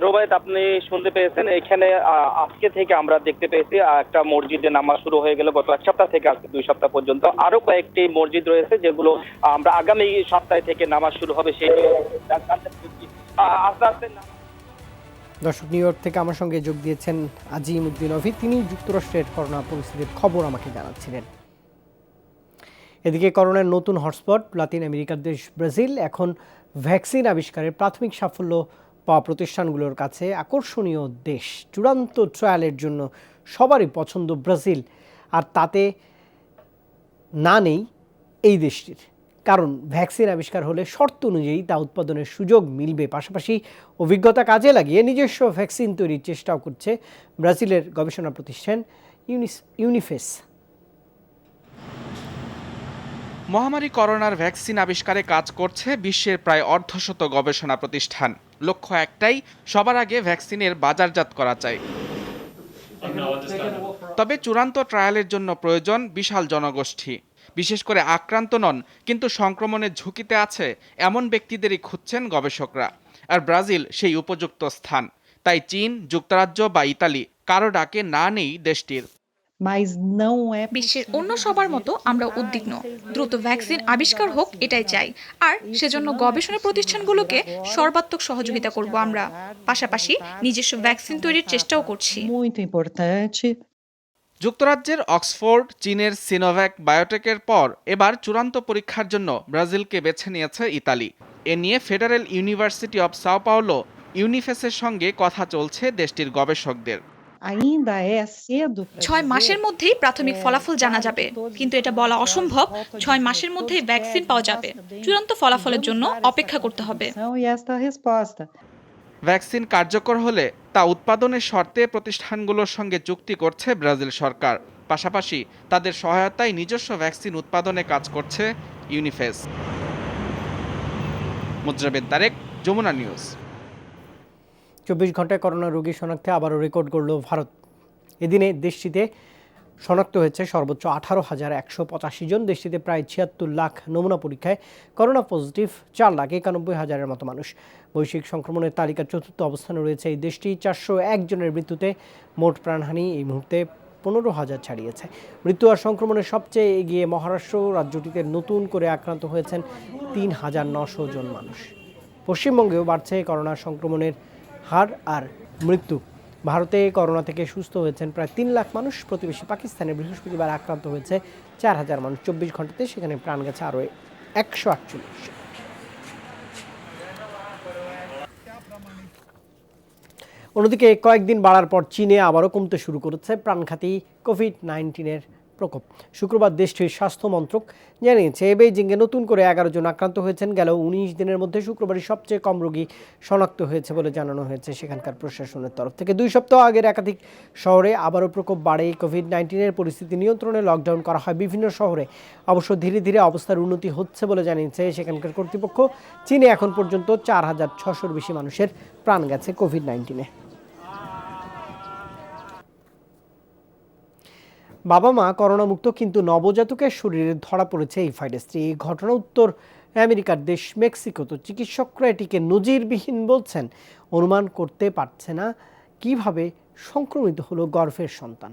রোবায়েত, আপনি শুনতে পেয়েছেন, এখানে আজকে থেকে আমরা দেখতে পেয়েছি একটা মসজিদে নামাজ শুরু হয়ে গেল গত 1 সপ্তাহ থেকে আজকে 2 সপ্তাহ পর্যন্ত। আরো কয়েকটি মসজিদ রয়েছে যেগুলো আমরা আগামী সপ্তাহ থেকে নামাজ শুরু হবে, সেই আস্তে আস্তে। দর্শক, নিউ ইয়র্ক থেকে আমার সঙ্গে যোগ দিয়েছেন আজিমউদ্দিন অফি। তিনি যুক্তরাষ্ট্রের করোনা পরিস্থিতির খবর আমাকে জানাচ্ছিলেন। এদিকে করোনার নতুন হটস্পট লাতিন আমেরিকার দেশ ব্রাজিল। এখন ভ্যাকসিন আবিষ্কারের প্রাথমিক সাফল্য পাওয়া প্রতিষ্ঠানগুলোর কাছে আকর্ষণীয় দেশ। চূড়ান্ত ট্রায়ালের জন্য সবারই পছন্দ ব্রাজিল, আর তাতে না নেই এই দেশটির। কারণ ভ্যাকসিন আবিষ্কার হলে শর্ত অনুযায়ী তা উৎপাদনের সুযোগ মিলবে। পাশাপাশি অভিজ্ঞতা কাজে লাগিয়ে নিজস্ব ভ্যাকসিন তৈরির চেষ্টাও করছে ব্রাজিলের গবেষণা প্রতিষ্ঠান ইউনিফেস। মহামারী করোনার ভ্যাকসিন আবিষ্কারে কাজ করছে বিশ্বের প্রায় অর্ধশত গবেষণা প্রতিষ্ঠান। লক্ষ্য একটাই, সবার আগে ভ্যাকসিনের বাজারজাত করা চাই। তবে চূড়ান্ত ট্রায়ালের জন্য প্রয়োজন বিশাল জনগোষ্ঠী। বিশেষ করে আক্রান্ত নন কিন্তু সংক্রমণের ঝুঁকিতে আছে এমন ব্যক্তিদেরই খুঁজছেন গবেষকরা। আর ব্রাজিল সেই উপযুক্ত স্থান। তাই চীন, যুক্তরাজ্য বা ইতালি কারো ডাকে না নেই দেশটির। বিশ্বের অন্য সবার মতো আমরা উদ্বিগ্ন। দ্রুত ভ্যাকসিন আবিষ্কার হোক, এটাই চাই। আর সেজন্য গবেষণা প্রতিষ্ঠানগুলোকে সর্বাত্মক সহযোগিতা করব আমরা। পাশাপাশি নিজস্ব ভ্যাকসিন তৈরির চেষ্টাও করছি। যুক্তরাজ্যের অক্সফোর্ড, চীনের সিনোভ্যাক বায়োটেকের পর এবার চূড়ান্ত পরীক্ষার জন্য ব্রাজিলকে বেছে নিয়েছে ইতালি। এ নিয়ে federal university of Sao Paulo ইউনিফেসের সঙ্গে কথা চলছে দেশটির গবেষকদের। 6 মাসের মধ্যেই প্রাথমিক ফলাফল জানা যাবে, কিন্তু এটা বলা অসম্ভব 6 মাসের মধ্যেই ভ্যাকসিন পাওয়া যাবে। চূড়ান্ত ফলাফলের জন্য অপেক্ষা করতে হবে। ভ্যাকসিন কার্যকর হলে তা উৎপাদনের শর্তে প্রতিষ্ঠানগুলোর সঙ্গে চুক্তি করছে ব্রাজিল সরকার। পাশাপাশি তাদের সহায়তায় নিজস্ব ভ্যাকসিন উৎপাদনে কাজ করছে ইউনিফেস। মুজরাবেদ তারেক, যমুনা নিউজ। 24 ঘন্টায় করোনা রোগী শনাক্তে আবারও রেকর্ড গড়ল ভারত। এদিনে দেশটিতে শনাক্ত হয়েছে সর্বোচ্চ 18,185 জন। দেশটিতে প্রায় 76 লাখ নমুনা পরীক্ষায় করোনা পজিটিভ 4,91,000-এর মতো মানুষ। বৈশ্বিক সংক্রমণের তালিকার চতুর্থ অবস্থানে রয়েছে এই দেশটি। 401 জনের মৃত্যুতে মোট প্রাণহানি এই মুহূর্তে 15,000 ছাড়িয়েছে। মৃত্যু আর সংক্রমণের সবচেয়ে এগিয়ে মহারাষ্ট্র। রাজ্যটিতে নতুন করে আক্রান্ত হয়েছেন 3,900 জন মানুষ। পশ্চিমবঙ্গেও বাড়ছে করোনা সংক্রমণের হার আর মৃত্যু। ভারতে করোনা থেকে সুস্থ হয়েছেন প্রায় 3 লাখ মানুষ। প্রতিবেশী পাকিস্তানে বৃহস্পতিবার আক্রান্ত হয়েছে 4,000 মানুষ। 24 ঘন্টাতে সেখানে প্রাণ গেছে আরও 148। অন্যদিকে কয়েকদিন বাড়ার পর চীনে আবারও কমতে শুরু করেছে প্রাণঘাতী কোভিড-19-এর প্রকোপ। শুক্রবার দেশটির স্বাস্থ্য মন্ত্রক জানিয়েছে বেইজিংয়ে নতুন করে 11 জন আক্রান্ত হয়েছেন। গেল 19 দিনের মধ্যে শুক্রবারই সবচেয়ে কম রোগী শনাক্ত হয়েছে বলে জানানো হয়েছে সেখানকার প্রশাসনের তরফ থেকে। 2 সপ্তাহ আগের একাধিক শহরে আবারও প্রকোপ বাড়ে। কোভিড-19-এর পরিস্থিতি নিয়ন্ত্রণে লকডাউন করা হয় বিভিন্ন শহরে। অবশ্য ধীরে ধীরে অবস্থার উন্নতি হচ্ছে বলে জানিয়েছে সেখানকার কর্তৃপক্ষ। চীনে এখন পর্যন্ত 4,600-র বেশি মানুষের প্রাণ গেছে কোভিড-19-এ। বাবা মা করোনা মুক্ত, কিন্তু নবজাতকের শরীরে ধরা পড়েছে এই ভাইরাসটি। এই ঘটনা উত্তর আমেরিকার দেশ মেক্সিকোতে। চিকিৎসকরা এটিকে নজিরবিহীন বলছেন। অনুমান করতে পারছে না কিভাবে সংক্রমিত হলো গর্ভের সন্তান।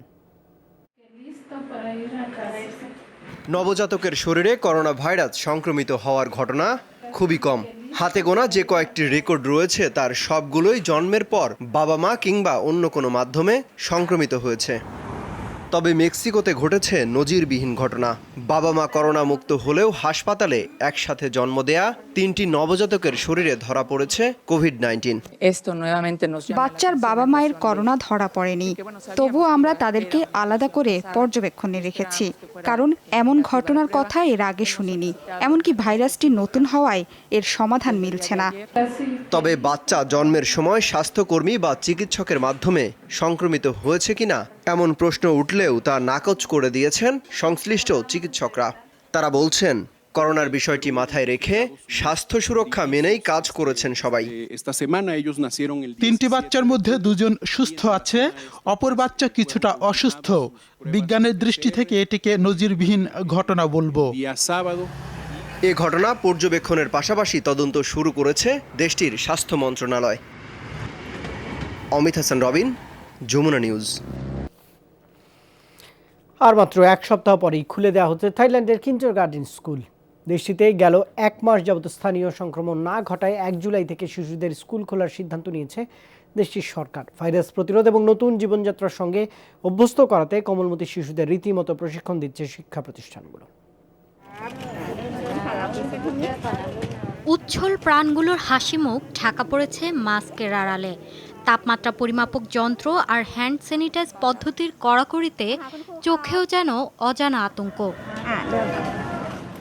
নবজাতকের শরীরে করোনা ভাইরাস সংক্রমিত হওয়ার ঘটনা খুবই কম। হাতে গোনা যে কয়েকটি রেকর্ড রয়েছে তার সবগুলোই জন্মের পর বাবা মা কিংবা অন্য কোনো মাধ্যমে সংক্রমিত হয়েছে। তবে মেক্সিকোতে ঘটেছে নজিরবিহীন ঘটনা। বাবা মা করোনা মুক্ত হলেও হাসপাতালে একসাথে জন্ম দেয়া 3টি নবজাতকের শরীরে ধরা পড়েছে কোভিড-19। বাচ্চার বাবা মায়ের করোনা ধরা পড়েনি, তবু আমরা তাদেরকে আলাদা করে পর্যবেক্ষণে রেখেছি, কারণ এমন ঘটনার কথা এর আগে শুনিনি। এমনকি ভাইরাসটি নতুন হওয়ায় এর সমাধান মিলছে না। তবে বাচ্চা জন্মের সময় স্বাস্থ্যকর্মী বা চিকিৎসকের মাধ্যমে সংক্রমিত হয়েছে কিনা এমন প্রশ্ন উঠলেও তা নাকচ করে দিয়েছেন সংশ্লিষ্ট চিকিৎসকরা। তারা বলছেন, করোনার বিষয়টি মাথায় রেখে স্বাস্থ্য সুরক্ষা মেনেই কাজ করেছেন সবাই। 3টি বাচ্চার মধ্যে 2 জন সুস্থ আছে, অপর বাচ্চা কিছুটা অসুস্থ। বিজ্ঞানের দৃষ্টি থেকে এটিকে নজিরবিহীন ঘটনা বলবো। এ ঘটনা পর্যবেক্ষণের পাশাপাশি তদন্ত শুরু করেছে দেশটির স্বাস্থ্য মন্ত্রণালয়। অমিত হাসান রবিন, যমুনা নিউজ। আর মাত্র 1 সপ্তাহ পরেই খুলে দেওয়া হচ্ছে থাইল্যান্ডের কিন্ডারগার্টেন স্কুল। দেশটিতে গেল 1 মাস যাবত স্থানীয় সংক্রমণ না ঘটায় 1 জুলাই থেকে শিশুদের স্কুল খোলার সিদ্ধান্ত নিয়েছে দেশটির সরকার। ভাইরাস প্রতিরোধ এবং নতুন জীবনযাত্রার সঙ্গে অভ্যস্ত করাতে কোমলমতি শিশুদের রীতিমতো প্রশিক্ষণ দিচ্ছে শিক্ষা প্রতিষ্ঠানগুলো। উচ্ছল প্রাণগুলোর হাসি মুখ ঢাকা পড়েছে মাস্কের আড়ালে। তাপমাত্রা পরিমাপক যন্ত্র আর হ্যান্ড স্যানিটাইজ পদ্ধতির কড়াকড়িতে চোখেও যেন অজানা আতঙ্ক।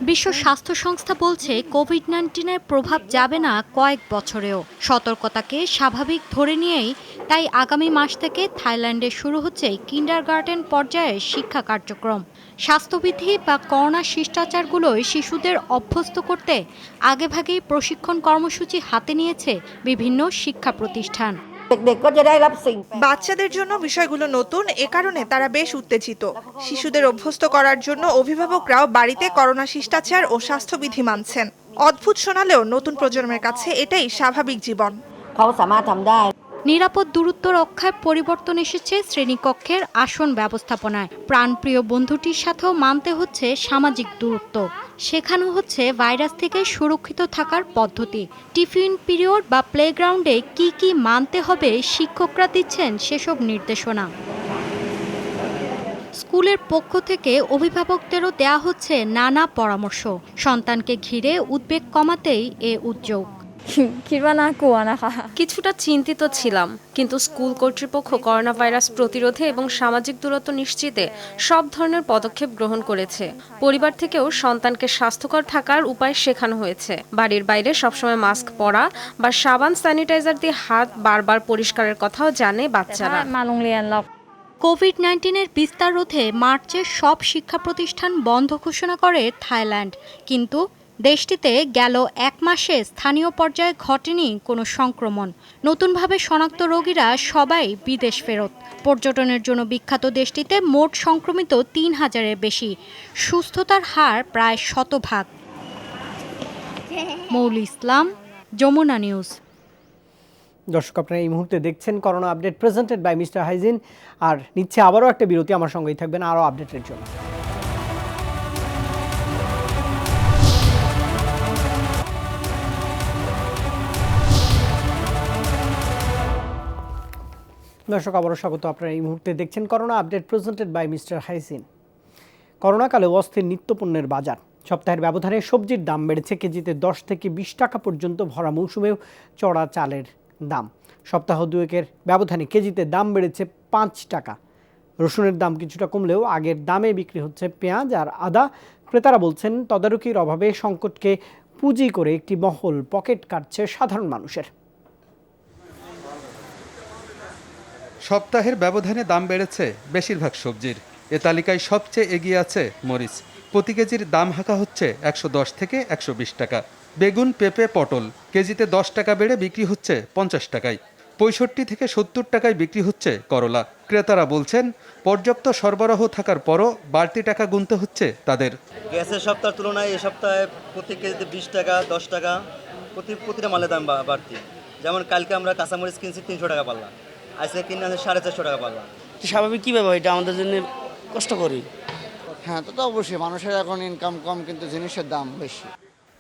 বিশ্ব স্বাস্থ্য সংস্থা বলছে কোভিড-19-এর প্রভাব যাবে না কয়েক বছরেও। সতর্কতাকে স্বাভাবিক ধরে নিয়েই তাই আগামী মাস থেকে থাইল্যান্ডে শুরু হচ্ছে কিন্ডারগার্টেন পর্যায়ের শিক্ষা কার্যক্রম। স্বাস্থ্যবিধি বা করোনা শিষ্টাচারগুলোয় শিশুদের অভ্যস্ত করতে আগেভাগেই প্রশিক্ষণ কর্মসূচি হাতে নিয়েছে বিভিন্ন শিক্ষা প্রতিষ্ঠান। বাচ্চাদের জন্য বিষয়গুলো নতুন, এ কারণে তারা বেশ উত্তেজিত। শিশুদের অভ্যস্ত করার জন্য অভিভাবকরাও বাড়িতে করোনা শিষ্টাচার ও স্বাস্থ্যবিধি মানছেন। অদ্ভুত শোনালেও নতুন প্রজন্মের কাছে এটাই স্বাভাবিক জীবন। নিরাপদ দূরত্ব রক্ষায় পরিবর্তন এসেছে শ্রেণীকক্ষের আসন ব্যবস্থাপনায়। প্রাণপ্রিয় বন্ধুটির সাথেও মানতে হচ্ছে সামাজিক দূরত্ব। শেখানো হচ্ছে ভাইরাস থেকে সুরক্ষিত থাকার পদ্ধতি। টিফিন পিরিয়ড বা প্লেগ্রাউন্ডে কি কি মানতে হবে শিক্ষকরা দিচ্ছেন সেসব নির্দেশনা। স্কুলের পক্ষ থেকে অভিভাবকদেরও দেয়া হচ্ছে নানা পরামর্শ। সন্তানকে ঘিরে উদ্বেগ কমাতেই এ উদ্যোগ। কিছুটা চিন্তিত ছিলাম, কিন্তু স্কুল কর্তৃপক্ষ করোনা ভাইরাস প্রতিরোধে এবং সামাজিক দূরত্ব নিশ্চিতে সব ধরনের পদক্ষেপ গ্রহণ করেছে। পরিবার থেকেও সন্তানকে স্বাস্থ্যকর থাকার উপায় শেখানো হয়েছে। বাড়ির বাইরে সবসময় মাস্ক পরা বা সাবান স্যানিটাইজার দিয়ে হাত বারবার পরিষ্কারের কথাও জানে বাচ্চারা। কোভিড-19-এর বিস্তার রোধে মার্চে সব শিক্ষা প্রতিষ্ঠান বন্ধ ঘোষণা করে থাইল্যান্ড, কিন্তু দেশটিতে গেল 1 মাসে স্থানীয় পর্যায়ে ঘটেনি কোনো সংক্রমণ। নতুনভাবে শনাক্ত রোগীরা সবাই বিদেশ ফেরত। পর্যটনের জন্য বিখ্যাত দেশটিতে মোট সংক্রমিত 3000-এর বেশি, সুস্থতার হার প্রায় 100%। মৌলি ইসলাম, যমুনা নিউজ। দর্শক, আপনারা এই মুহূর্তে দেখছেন corona update presented by mister hygiene. আর নিচ্ছে আবারও একটা বিরতি, আমার সঙ্গেই থাকবেন আরও আপডেটের জন্য। দর্শক, আবারও স্বাগত। আপনারা এই মুহূর্তে দেখছেন corona update presented by mister Hygiene. করোনাকালে অস্থির নিত্যপণ্যের বাজার। সপ্তাহের ব্যবধানে সবজির দাম বেড়েছে কেজিতে 10 থেকে 20 টাকা পর্যন্ত। ভরা মৌসুমেও চড়া চালের দাম। সপ্তাহ দুয়েকের ব্যবধানে কেজিতে দাম বেড়েছে 5 টাকা। রসুনের দাম কিছুটা কমলেও আগের দামে বিক্রি হচ্ছে পেঁয়াজ আর আদা। ক্রেতারা বলছেন, তদারকির অভাবে সংকটকে পুঁজি করে একটি মহল পকেট কাটছে সাধারণ মানুষের। সপ্তাহের ব্যবধানে দাম বেড়েছে বেশিরভাগ সবজির। এ তালিকায় সবচেয়ে এগিয়ে আছে মরিচ। প্রতি কেজির দাম হাঁকা হচ্ছে 110 থেকে 120 টাকা। বেগুন, পেঁপে, পটল কেজিতে 10 টাকা বেড়ে বিক্রি হচ্ছে 50 টাকায়। 65 থেকে 70 টাকায় বিক্রি হচ্ছে করলা। ক্রেতারা বলছেন, পর্যাপ্ত সরবরাহ থাকার পরও বাড়তি টাকা গুনতে হচ্ছে তাদের। গ্যাসের সপ্তাহের তুলনায় এই সপ্তাহে প্রতি কেজিতে 20 টাকা 10 টাকা প্রতিটা মালের দাম বাড়তি। যেমন কালকে আমরা কাঁচামরিচ কিনছি 300 টাকা পাল্লা, আজকে কিনে আছে 450 টাকা পাল্লা। স্বাভাবিক কীভাবে এটা আমাদের জন্য কষ্ট করি। হ্যাঁ, তো অবশ্যই মানুষের এখন ইনকাম কম, কিন্তু জিনিসের দাম বেশি।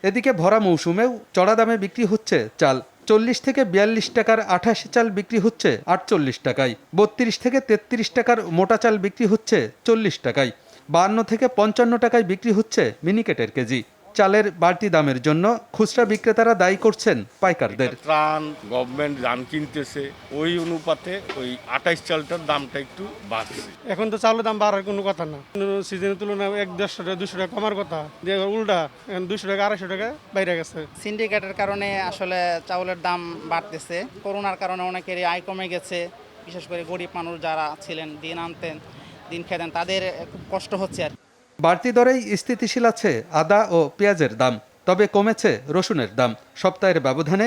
এদিকে ভরা মৌসুমেও চড়া দামে বিক্রি হচ্ছে চাল। 40 থেকে 42 টাকার 88 চাল বিক্রি হচ্ছে 48 টাকায়। 32 থেকে 33 টাকার মোটা চাল বিক্রি হচ্ছে 40 টাকায়। 52 থেকে 55 টাকায় বিক্রি হচ্ছে মিনিকেটের কেজি। চালের বাড়তি দামের জন্য খুচরা বিক্রেতারা দায়ী করছেন পাইকারদের। ত্রাণ গভর্নমেন্ট ধান কিনতেছে, ওই অনুপাতে ওই 28 চালটার দামটা একটু বাড়ছে। এখন তো চালের দাম বাড়ার কোনো কথা না। সিজনের তুলনায় 100-150 টাকা 200 টাকা কমার কথা, যে উল্টা 200 টাকা 250 টাকা বাইরে গেছে। সিন্ডিকেটের কারণে আসলে চাউলের দাম বাড়তেছে। করোনার কারণে অনেকেরই আয় কমে গেছে, বিশেষ করে গরিব মানুষ যারা ছিলেন, দিন আনতেন দিন খেতেন, তাদের খুব কষ্ট হচ্ছে আর। বাড়তি দরেই স্থিতিশীল আছে আদা ও পেঁয়াজের দাম, তবে কমেছে রসুনের দাম। সপ্তাহের ব্যবধানে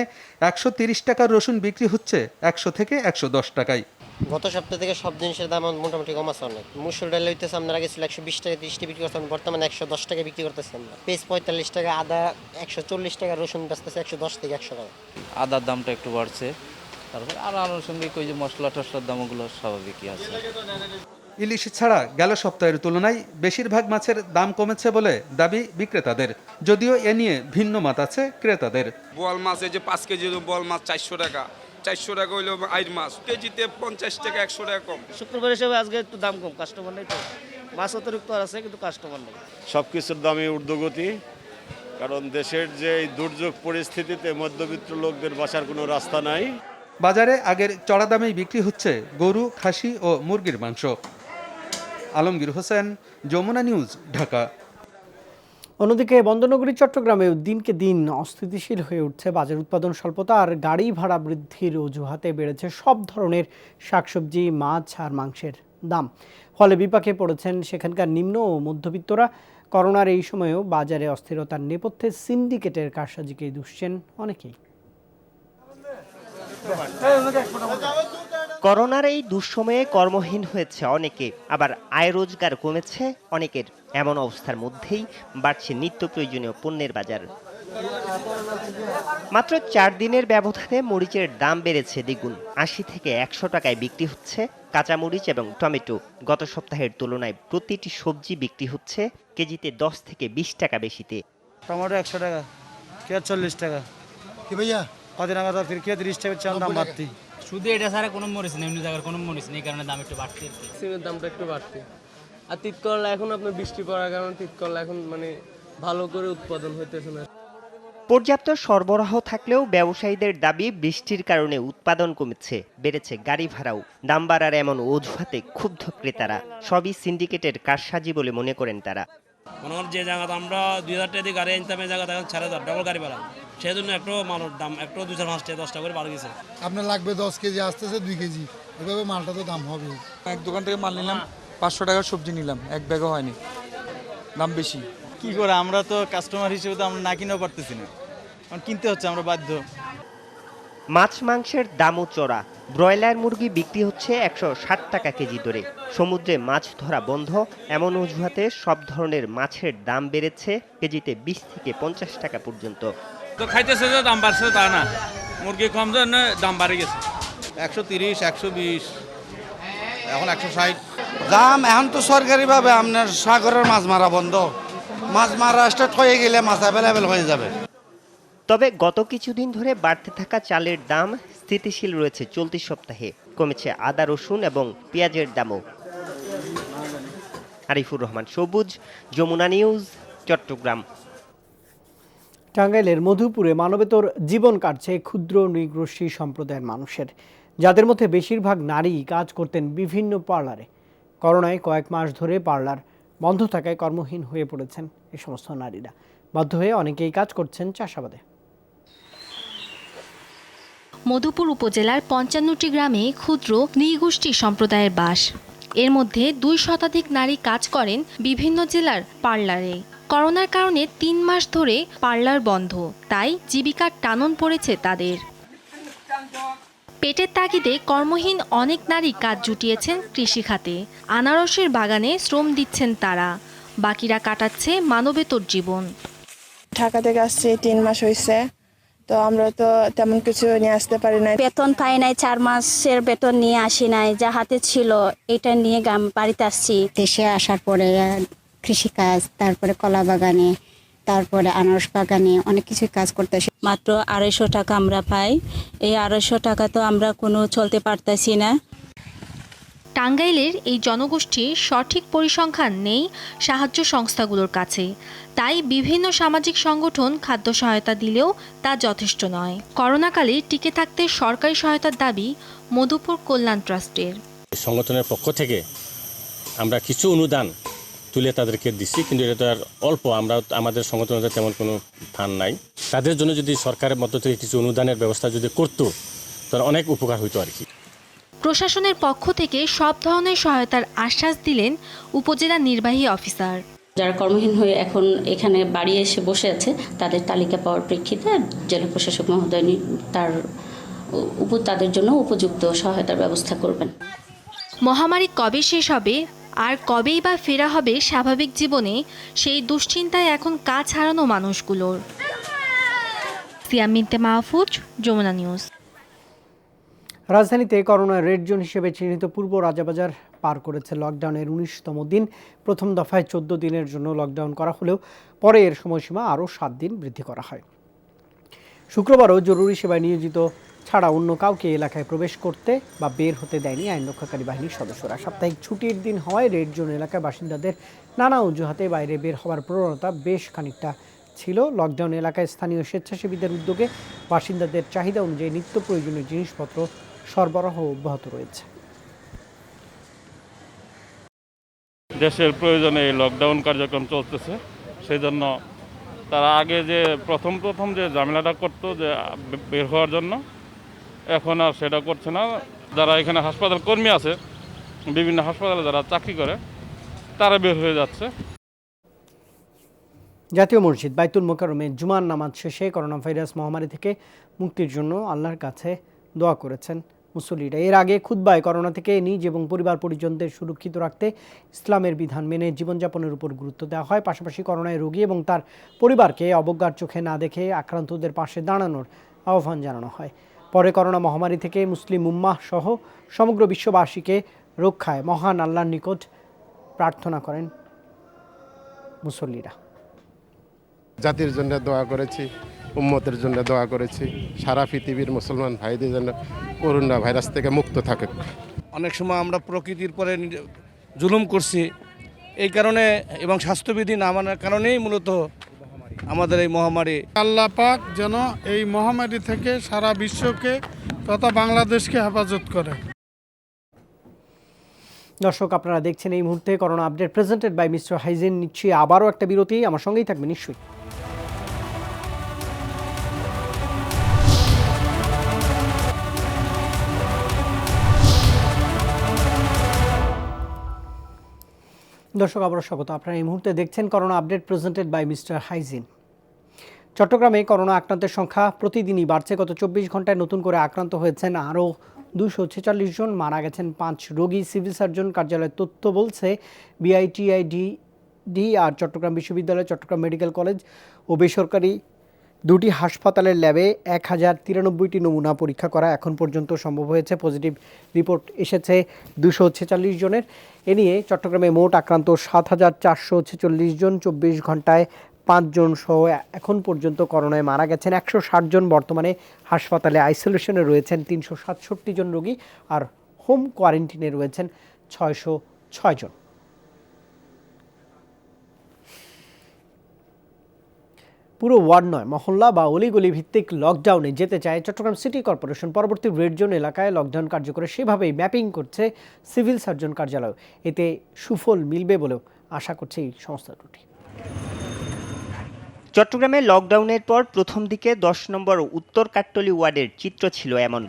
130 টাকার রসুন বিক্রি হচ্ছে 100 থেকে 110 টাকায়। গত সপ্তাহ থেকে সব জিনিসের দাম মোটামুটি কম আছে অনেক। মুসুর ডাল হইতেছে আপনার আগে ছিল 120 টাকা 30 টাকা বিক্রি করতেন, বর্তমানে 110 টাকা বিক্রি করতেছেন আমরা। পেঁয়াজ 45 টাকা, আদা 140 টাকা, রসুন বেচতেছে 110 থেকে 100 টাকা। আদার দামটা একটু বাড়ছে, তারপর আর আনুষঙ্গিক ওই যে মশলা টসলার দামগুলো স্বাভাবিকই আছে। ইলিশ ছাড়া গেল সপ্তাহের তুলনায় বেশিরভাগ মাছের দাম কমেছে বলে দাবি বিক্রেতাদের, যদিও এ নিয়ে ভিন্ন মত আছে ক্রেতাদের। বোয়াল মাছ, এই যে 5 কেজি বোয়াল মাছ 400 টাকা, 400 টাকা হইলো আইর মাছ, কেজিতে 50 টাকা 100 টাকা কম। শুক্রবার হিসেবে আজকে একটু দাম কম, কাস্টমার নেই তো। মাছ অতিরিক্ত আছে কিন্তু কাস্টমার নেই। সব কিছুর দামে ঊর্ধ্বগতি, কারণ দেশের যে দুর্যোগ পরিস্থিতিতে মধ্যবিত্ত লোকদের বাঁচার কোনো রাস্তা নাই। বাজারে আগের চড়া দামেই বিক্রি হচ্ছে গরু, খাসি ও মুরগির মাংস। আলমগীর হোসেন, যমুনা নিউজ, ঢাকা। অন্যদিকে বন্দরনগরী চট্টগ্রামেও দিনকে দিন অস্থিতিশীল হয়ে উঠছে বাজার। উৎপাদন স্বল্পতা আর গাড়ি ভাড়া বৃদ্ধির অজুহাতে বেড়েছে সব ধরনের শাকসবজি, মাছ আর মাংসের দাম। ফলে বিপাকে পড়েছেন সেখানকার নিম্ন ও মধ্যবিত্তরা। করোনার এই সময়েও বাজারে অস্থিরতার নেপথ্যে সিন্ডিকেটের কারসাজিকে দুষছেন অনেকেই। করোনার এই দুঃসময়ে কর্মহীন হয়েছে অনেকে, আবার আয় রোজগার কমেছে অনেকের। এমন অবস্থার মধ্যেই বাড়ছে নিত্য প্রয়োজনীয় পণ্যের বাজার। মাত্র 4 দিনের ব্যবধানে মরিচের দাম বেড়েছে দ্বিগুণ। 80 থেকে 100 টাকায় বিক্রি হচ্ছে কাঁচামরিচ এবং টমেটো। গত সপ্তাহের তুলনায় প্রতিটি সবজি বিক্রি হচ্ছে কেজিতে 10 থেকে 20 টাকা বেশিতে। টমেটো 100 টাকা, কেজি 40 টাকা। কি ভাইয়া কদিন আগে তো ফির কেজি 30 টাকা চাল দাম বাড়তি। শুধু এটা ছাড়া কোনো মরিচ নেই, এমনি জায়গার কোনো মরিচ নেই, কারণে দাম একটু বাড়তি। সিমের দামটা একটু বাড়তি। আর তিতকরলা এখন আপনার বৃষ্টি পড়ার কারণে তিতকরলা এখন মানে ভালো করে উৎপাদন হইতেছে না। পর্যাপ্ত সরবরাহ থাকলেও ব্যবসায়ীদের দাবি বৃষ্টির কারণে উৎপাদন কমেছে, বেড়েছে গাড়ি ভাড়াও। দাম বাড়ার এমন অজুহাতে ক্ষুব্ধ ক্রেতারা। সবই সিন্ডিকেটের কারসাজি বলে মনে করেন তারা। মনে করেন যে জায়গাতে আমরা 2000 টাকা দিয়ে গাড়ি আনতাম, এই জায়গাতে 4000 ডবল গাড়ি ভাড়া, সেই জন্য একটু মালের দাম একটু 2-5 টাকা 10 টাকা করে বাড়ে গেছে। আপনার লাগবে 10 কেজি, আসতেছে 2 কেজি, এভাবে মালটা তো দাম হবে। এক দোকান থেকে মাল নিলাম, 500 টাকার সবজি নিলাম, এক ব্যাগও হয়নি, দাম বেশি। কি করে, আমরা তো কাস্টমার হিসেবে তো আমরা না কিনেও পারতেছি না, কারণ কিনতে হচ্ছে, আমরা বাধ্য। মাছ মাংসের দামও চড়া। ব্রয়লার মুরগি বিক্রি হচ্ছে 160 টাকা কেজি দরে। সমুদ্রে মাছ ধরা বন্ধ, এমন অজুহাতে সব ধরনের মাছের দাম বেড়েছে কেজিতে 20 থেকে 50 টাকা পর্যন্ত। তো খাইতেছে যে দাম বাড়ছে তা না, মুরগি কম জন্য দাম বাড়ে গেছে। 130, 120, এখন 160 দাম। এখন তো সরকারিভাবে আপনার সাগরের মাছ মারা বন্ধ, মাছ মারা স্টার্ট হয়ে গেলে মাছ অ্যাভেলেবেল হয়ে যাবে। তবে গত কিছুদিন ধরে বাড়তে থাকা চালের দাম স্থিতিশীল রয়েছে চলতি সপ্তাহে। কমেছে আদা, রসুন এবং পেঁয়াজের দামও। আরিফুর রহমান সবুজ, যমুনা নিউজ, চট্টগ্রাম। টাঙ্গাইলের মধুপুরে মানবেতর জীবন কাটছে ক্ষুদ্র নৃগোষ্ঠী সম্প্রদায়ের মানুষের, যাদের মধ্যে বেশিরভাগ নারী কাজ করতেন বিভিন্ন পার্লারে। করোনায় কয়েক মাস ধরে পার্লার বন্ধ থাকায় কর্মহীন হয়ে পড়েছেন এই সমস্ত নারীরা। বাধ্য হয়ে অনেকেই কাজ করছেন চাষাবাদে। মধুপুর উপজেলার 55টি গ্রামে ক্ষুদ্র নৃগোষ্ঠী সম্প্রদায়ের বাস। এর মধ্যে 2 শতাধিক নারী কাজ করেন বিভিন্ন জেলার পার্লারে। করোনার কারণে 3 মাস ধরে পার্লার বন্ধ, তাই জীবিকার টানন পড়েছে তাদের। পেটের তাগিদে কর্মহীন অনেক নারী কাজ জুটিয়েছেন কৃষিখাতে। আনারসের বাগানে শ্রম দিচ্ছেন তারা, বাকিরা কাটাচ্ছে মানবেতর জীবন। ঢাকা থেকে আসছি 3 মাস হয়েছে, তো আমরা তো তেমন কিছু নিয়ে আসতে পারি না। বেতন পাই নাই, 4 মাসের বেতন নিয়ে আসি নাই, যা হাতে ছিল এটা নিয়ে বাড়িতে আসছি। দেশে আসার পরে কৃষিকাজ, তারপরে কলা বাগানে, তারপরে আনারস বাগানে অনেক কিছু কাজ করতে আসি। মাত্র 250 টাকা আমরা পাই। এই 250 টাকা তো আমরা কোনো চলতে পারতেছি না। টাঙ্গাইলের এই জনগোষ্ঠীর সঠিক পরিসংখ্যান নেই সাহায্য সংস্থাগুলোর কাছে, তাই বিভিন্ন সামাজিক সংগঠন খাদ্য সহায়তা দিলেও তা যথেষ্ট নয়। করোনাকালে টিকে থাকতে সরকারি সহায়তার দাবি মধুপুর কল্যাণ ট্রাস্টের। সংগঠনের পক্ষ থেকে আমরা কিছু অনুদান তুলে তাদেরকে দিচ্ছি, কিন্তু এটা আর অল্প। আমরা আমাদের সংগঠনের তেমন কোনো ফান্ড নাই। তাদের জন্য যদি সরকারের মধ্য থেকে কিছু অনুদানের ব্যবস্থা যদি করতো তাহলে অনেক উপকার হইতো আর কি। প্রশাসনের পক্ষ থেকে সব ধরনের সহায়তার আশ্বাস দিলেন উপজেলা নির্বাহী অফিসার। যারা কর্মহীন হয়ে এখন এখানে বাড়ি এসে বসে আছে, তাদের তালিকা পাওয়ার প্রেক্ষিতে জেলা প্রশাসক মহোদয় তাদের জন্য উপযুক্ত সহায়তার ব্যবস্থা করবেন। মহামারী কবে শেষ হবে আর কবেই বা ফেরা হবে স্বাভাবিক জীবনে, সেই দুশ্চিন্তায় এখন কাজ হারানো মানুষগুলোর। সিয়াম বিনতে মাহফুজ, যমুনা নিউজ। রাজধানীতে করোনার রেড জোন হিসেবে চিহ্নিত পূর্ব রাজাবাজার পার করেছে লকডাউনের 19তম দিন। প্রথম দফায় 14 দিনের জন্য লকডাউন করা হলেও পরে এর সময়সীমা আরও 7 দিন বৃদ্ধি করা হয়। শুক্রবারও জরুরি সেবায় নিয়োজিত ছাড়া অন্য কাউকে এলাকায় প্রবেশ করতে বা বের হতে দেয়নি আইন রক্ষাকারী বাহিনীর সদস্যরা। সাপ্তাহিক ছুটির দিন হওয়ায় রেড জোন এলাকায় বাসিন্দাদের নানা অজুহাতে বাইরে বের হওয়ার প্রবণতা বেশ খানিকটা ছিল। লকডাউন এলাকায় স্থানীয় স্বেচ্ছাসেবীদের উদ্যোগে বাসিন্দাদের চাহিদা অনুযায়ী নিত্য প্রয়োজনীয় জিনিসপত্র সরবরাহ অব্যাহত রয়েছে। দেশের প্রয়োজনে এই লকডাউন কার্যক্রম চলতেছে, সেই জন্য তারা আগে যে প্রথম যে ঝামেলাটা করতো যে বের হওয়ার জন্য, এখন আর সেটা করছে না। যারা এখানে হাসপাতাল কর্মী আছে, বিভিন্ন হাসপাতালে যারা চাকরি করে, তারা বের হয়ে যাচ্ছে। জাতীয় মসজিদ বাইতুল মোকাররমে জুমার নামাজ শেষে করোনা ভাইরাস মহামারী থেকে মুক্তির জন্য আল্লাহর কাছে দোয়া করেছেন মুসল্লিরা। এর আগে খুতবায় করোনা থেকে নিজ এবং পরিবার পরিজনদের সুরক্ষিত রাখতে ইসলামের বিধান মেনে জীবনযাপনের উপর গুরুত্ব দেওয়া হয়। পাশাপাশি করোনায় রোগী এবং তার পরিবারকে অবজ্ঞার চোখে না দেখে আক্রান্তদের পাশে দাঁড়ানোর আহ্বান জানানো হয়। পরে করোনা মহামারী থেকে মুসলিম উম্মাহ সহ সমগ্র বিশ্ববাসীকে রক্ষায় মহান আল্লাহর নিকট প্রার্থনা করেন মুসল্লিরা। জাতির জন্য দোয়া করেছি, উম্মতের জন্য দোয়া করেছি, সারা পৃথিবীর মুসলমান ভাইদের জন্য করোনা ভাইরাস থেকে মুক্ত থাকে। অনেক সময় আমরা প্রকৃতির পরে জুলুম করছি, এই কারণে এবং স্বাস্থ্যবিধি না মানার কারণেই মূলত আমাদের এই মহামারী। আল্লাহ পাক যেন এই মহামারী থেকে সারা বিশ্বকে তথা বাংলাদেশকে হেফাজত করে। দর্শক, আপনারা দেখছেন এই মুহূর্তে corona update presented by Mister Hygiene. নিচ্ছি আবারও একটা বিরতি, আমার সঙ্গেই থাকবে নিশ্চয়ই। দর্শক, আবারও স্বাগত। আপনারা এই মুহূর্তে দেখছেন corona update presented by mister Hygiene. চট্টগ্রামে করোনা আক্রান্তের সংখ্যা প্রতিদিনই বাড়ছে। গত 24 ঘন্টায় নতুন করে আক্রান্ত হয়েছেন আরও 246 জন, মারা গেছেন 5 রোগী। সিভিল সার্জন কার্যালয়ের তথ্য বলছে বিআইটিআইডি আর চট্টগ্রাম বিশ্ববিদ্যালয়, চট্টগ্রাম মেডিকেল কলেজ ও বেসরকারি 2টি হাসপাতালের ল্যাবে 1093টি নমুনা পরীক্ষা করা এখন পর্যন্ত সম্ভব হয়েছে। পজিটিভ রিপোর্ট এসেছে 246 জনের। এ নিয়ে চট্টগ্রামে মোট আক্রান্ত 7446 জন। 24 ঘন্টায় 5 জন সহ এখন পর্যন্ত করোনায় মারা গেছেন 160 জন। বর্তমানে হাসপাতালে আইসোলেশনে রয়েছেন 367 জন রোগী আর হোম কোয়ারেন্টিনে রয়েছেন 606 জন। পুরো ওয়ার্ড নয়, মহল্লা বা অলিগলি ভিত্তিক লকডাউনে যেতে চায় চট্টগ্রাম সিটি কর্পোরেশন। পরবর্তী রেড জোন এলাকায় লকডাউন কার্যকরে সেভাবেই ম্যাপিং করছে সিভিল সার্জন কার্যালয়। এতে সুফল মিলবে বলেও আশা করছে এই সংস্থা দুটি। চট্টগ্রামে লকডাউনের পর প্রথম দিকে 10 নম্বর উত্তর কাট্টলী ওয়ার্ডের চিত্র ছিল এমন।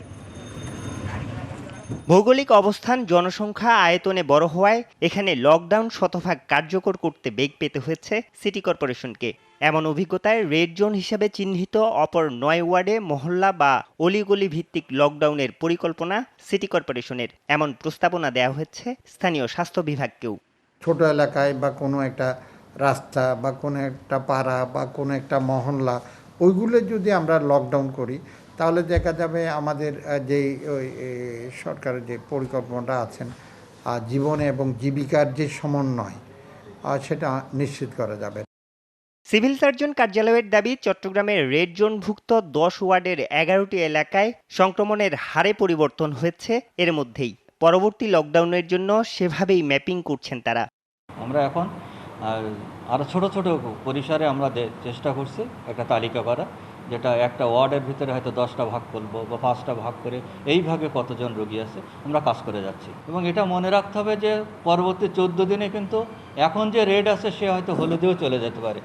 ভৌগোলিক অবস্থান, জনসংখ্যা, আয়তনে বড় হওয়ায় এখানে লকডাউন শতভাগ কার্যকর করতে বেগ পেতে হয়েছে সিটি কর্পোরেশনকে। এমন অভিজ্ঞতায় রেড জোন হিসেবে চিহ্নিত অপর 9 ওয়ার্ডে মহল্লা বা অলিগলি ভিত্তিক লকডাউনের পরিকল্পনা সিটি কর্পোরেশনের। এমন প্রস্তাবনা দেওয়া হয়েছে স্থানীয় স্বাস্থ্য বিভাগকেও। ছোট এলাকায় বা কোনো একটা রাস্তা বা কোনো একটা পাড়া বা কোনো একটা মহল্লা, ওইগুলো যদি আমরা লকডাউন করি তাহলে দেখা যাবে আমাদের যেই সরকারের যে পরিকল্পনাটা আছেন জীবনে এবং জীবিকার যে সমন্বয় সেটা নিশ্চিত করা যাবে। সিভিল সার্জন কার্যালয়ের দাবি, চট্টগ্রামের রেড জোনভুক্ত 10 ওয়ার্ডের 11টি এলাকায় সংক্রমণের হারে পরিবর্তন হয়েছে এর মধ্যেই। পরবর্তী লকডাউনের জন্য সেভাবেই ম্যাপিং করছেন তারা। আমরা এখন আরও ছোট ছোট পরিসরে আমরা চেষ্টা করছি একটা তালিকা করা, যেটা একটা ওয়ার্ডের ভিতরে হয়তো 10টা ভাগ করবো বা 5টা ভাগ করে এই ভাগে কতজন রোগী আছে আমরা কাজ করে যাচ্ছি। এবং এটা মনে রাখতে হবে যে পরবর্তী 14 দিনে কিন্তু এখন যে রেড আছে সে হয়তো হলুদেও চলে যেতে পারে।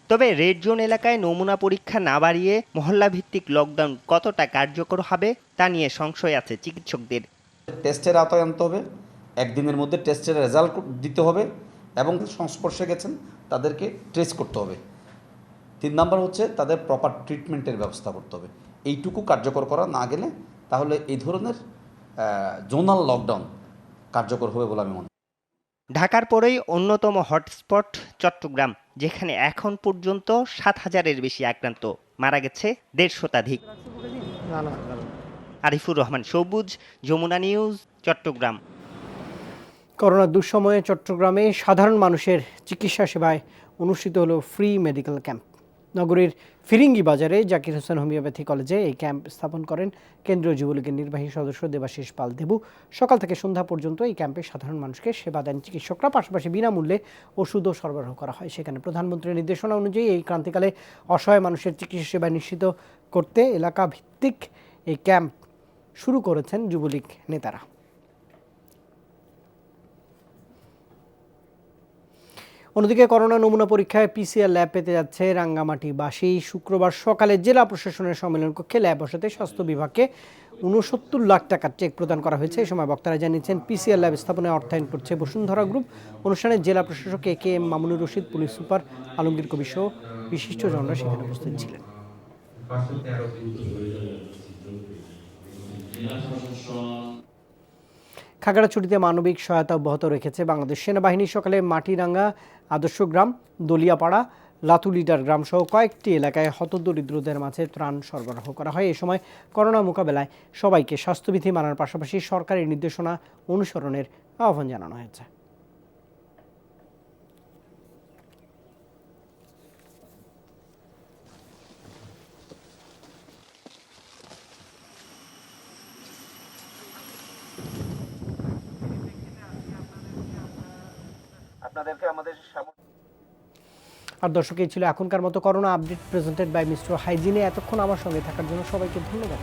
তবে রেড জোন এলাকায় নমুনা পরীক্ষা না বাড়িয়ে মহল্লা ভিত্তিক লকডাউন কতটা কার্যকর হবে তা নিয়ে সংশয় আছে চিকিৎসকদের। টেস্টের আওতায় আনতে হবে, একদিনের মধ্যে টেস্টের রেজাল্ট দিতে হবে এবং সংস্পর্শে গেছেন তাদেরকে ট্রেস করতে হবে। 3 নাম্বার হচ্ছে তাদের প্রপার ট্রিটমেন্টের ব্যবস্থা করতে হবে। এইটুকু কার্যকর করা না গেলে তাহলে এই ধরনের জোনাল লকডাউন কার্যকর হবে বলে আমি মনে করি। ঢাকার পরেই অন্যতম হটস্পট চট্টগ্রাম, যেখানে এখন পর্যন্ত 7,000-এর বেশি আক্রান্ত, মারা গেছে 150 শতাধিক। আরিফুর রহমান সবুজ, যমুনা নিউজ, চট্টগ্রাম। করোনার দুঃসময়ে চট্টগ্রামে সাধারণ মানুষের চিকিৎসা সেবায় অনুষ্ঠিত হলো ফ্রি মেডিকেল ক্যাম্প। নগরীর ফিরিঙ্গি বাজারে জাকির হোসেন হোমিওপ্যাথি কলেজে এই ক্যাম্প স্থাপন করেন কেন্দ্রীয় যুবলীগের নির্বাহী সদস্য দেবাশিস পাল দেবু। সকাল থেকে সন্ধ্যা পর্যন্ত এই ক্যাম্পে সাধারণ মানুষকে সেবা দেন চিকিৎসকরা। পাশাপাশি বিনামূল্যে ওষুধও সরবরাহ করা হয়। সেখানে প্রধানমন্ত্রীর নির্দেশনা অনুযায়ী এই ক্রান্তিকালে অসহায় মানুষের চিকিৎসা সেবা নিশ্চিত করতে এলাকা ভিত্তিক এই ক্যাম্প শুরু করেছেন যুবলীগ নেতারা। অন্যদিকে করোনা নমুনা পরীক্ষায় পিসিআর ল্যাব পেতে যাচ্ছে রাঙ্গামাটিবাসী। শুক্রবার সকালে জেলা প্রশাসনের সম্মেলন কক্ষে ল্যাব বসাতে স্বাস্থ্য বিভাগকে 69 লাখ টাকার চেক প্রদান করা হয়েছে। এই সময় বক্তারা জানিয়েছেন পিসিআর ল্যাব স্থাপনে অর্থায়ন করছে বসুন্ধরা গ্রুপ। অনুষ্ঠানে জেলা প্রশাসক A K M. Mamunur Rashid, police super Alamgir কবি সহ বিশিষ্টজনরা সেখানে উপস্থিত ছিলেন। খাগড়াছড়িতে মানবিক সহায়তা অব্যাহত রেখেছে বাংলাদেশ সেনাবাহিনী। সকালে মাটিরাঙ্গা, আদর্শ গ্রাম, দলিয়াপাড়া, লাতুলিডার গ্রাম সহ কয়েকটি এলাকায় হতদরিদ্রদের মাঝে ত্রাণ সরবরাহ করা হয়। এ সময় করোনা মোকাবেলায় সবাইকে স্বাস্থ্যবিধি মানার পাশাপাশি সরকারি নির্দেশনা অনুসরণের আহ্বান জানানো হয়েছে। আর দর্শক, এই ছিল এখনকার মতো corona update presented by mister হাইজিনে। এতক্ষণ আমার সঙ্গে থাকার জন্য সবাইকে ধন্যবাদ।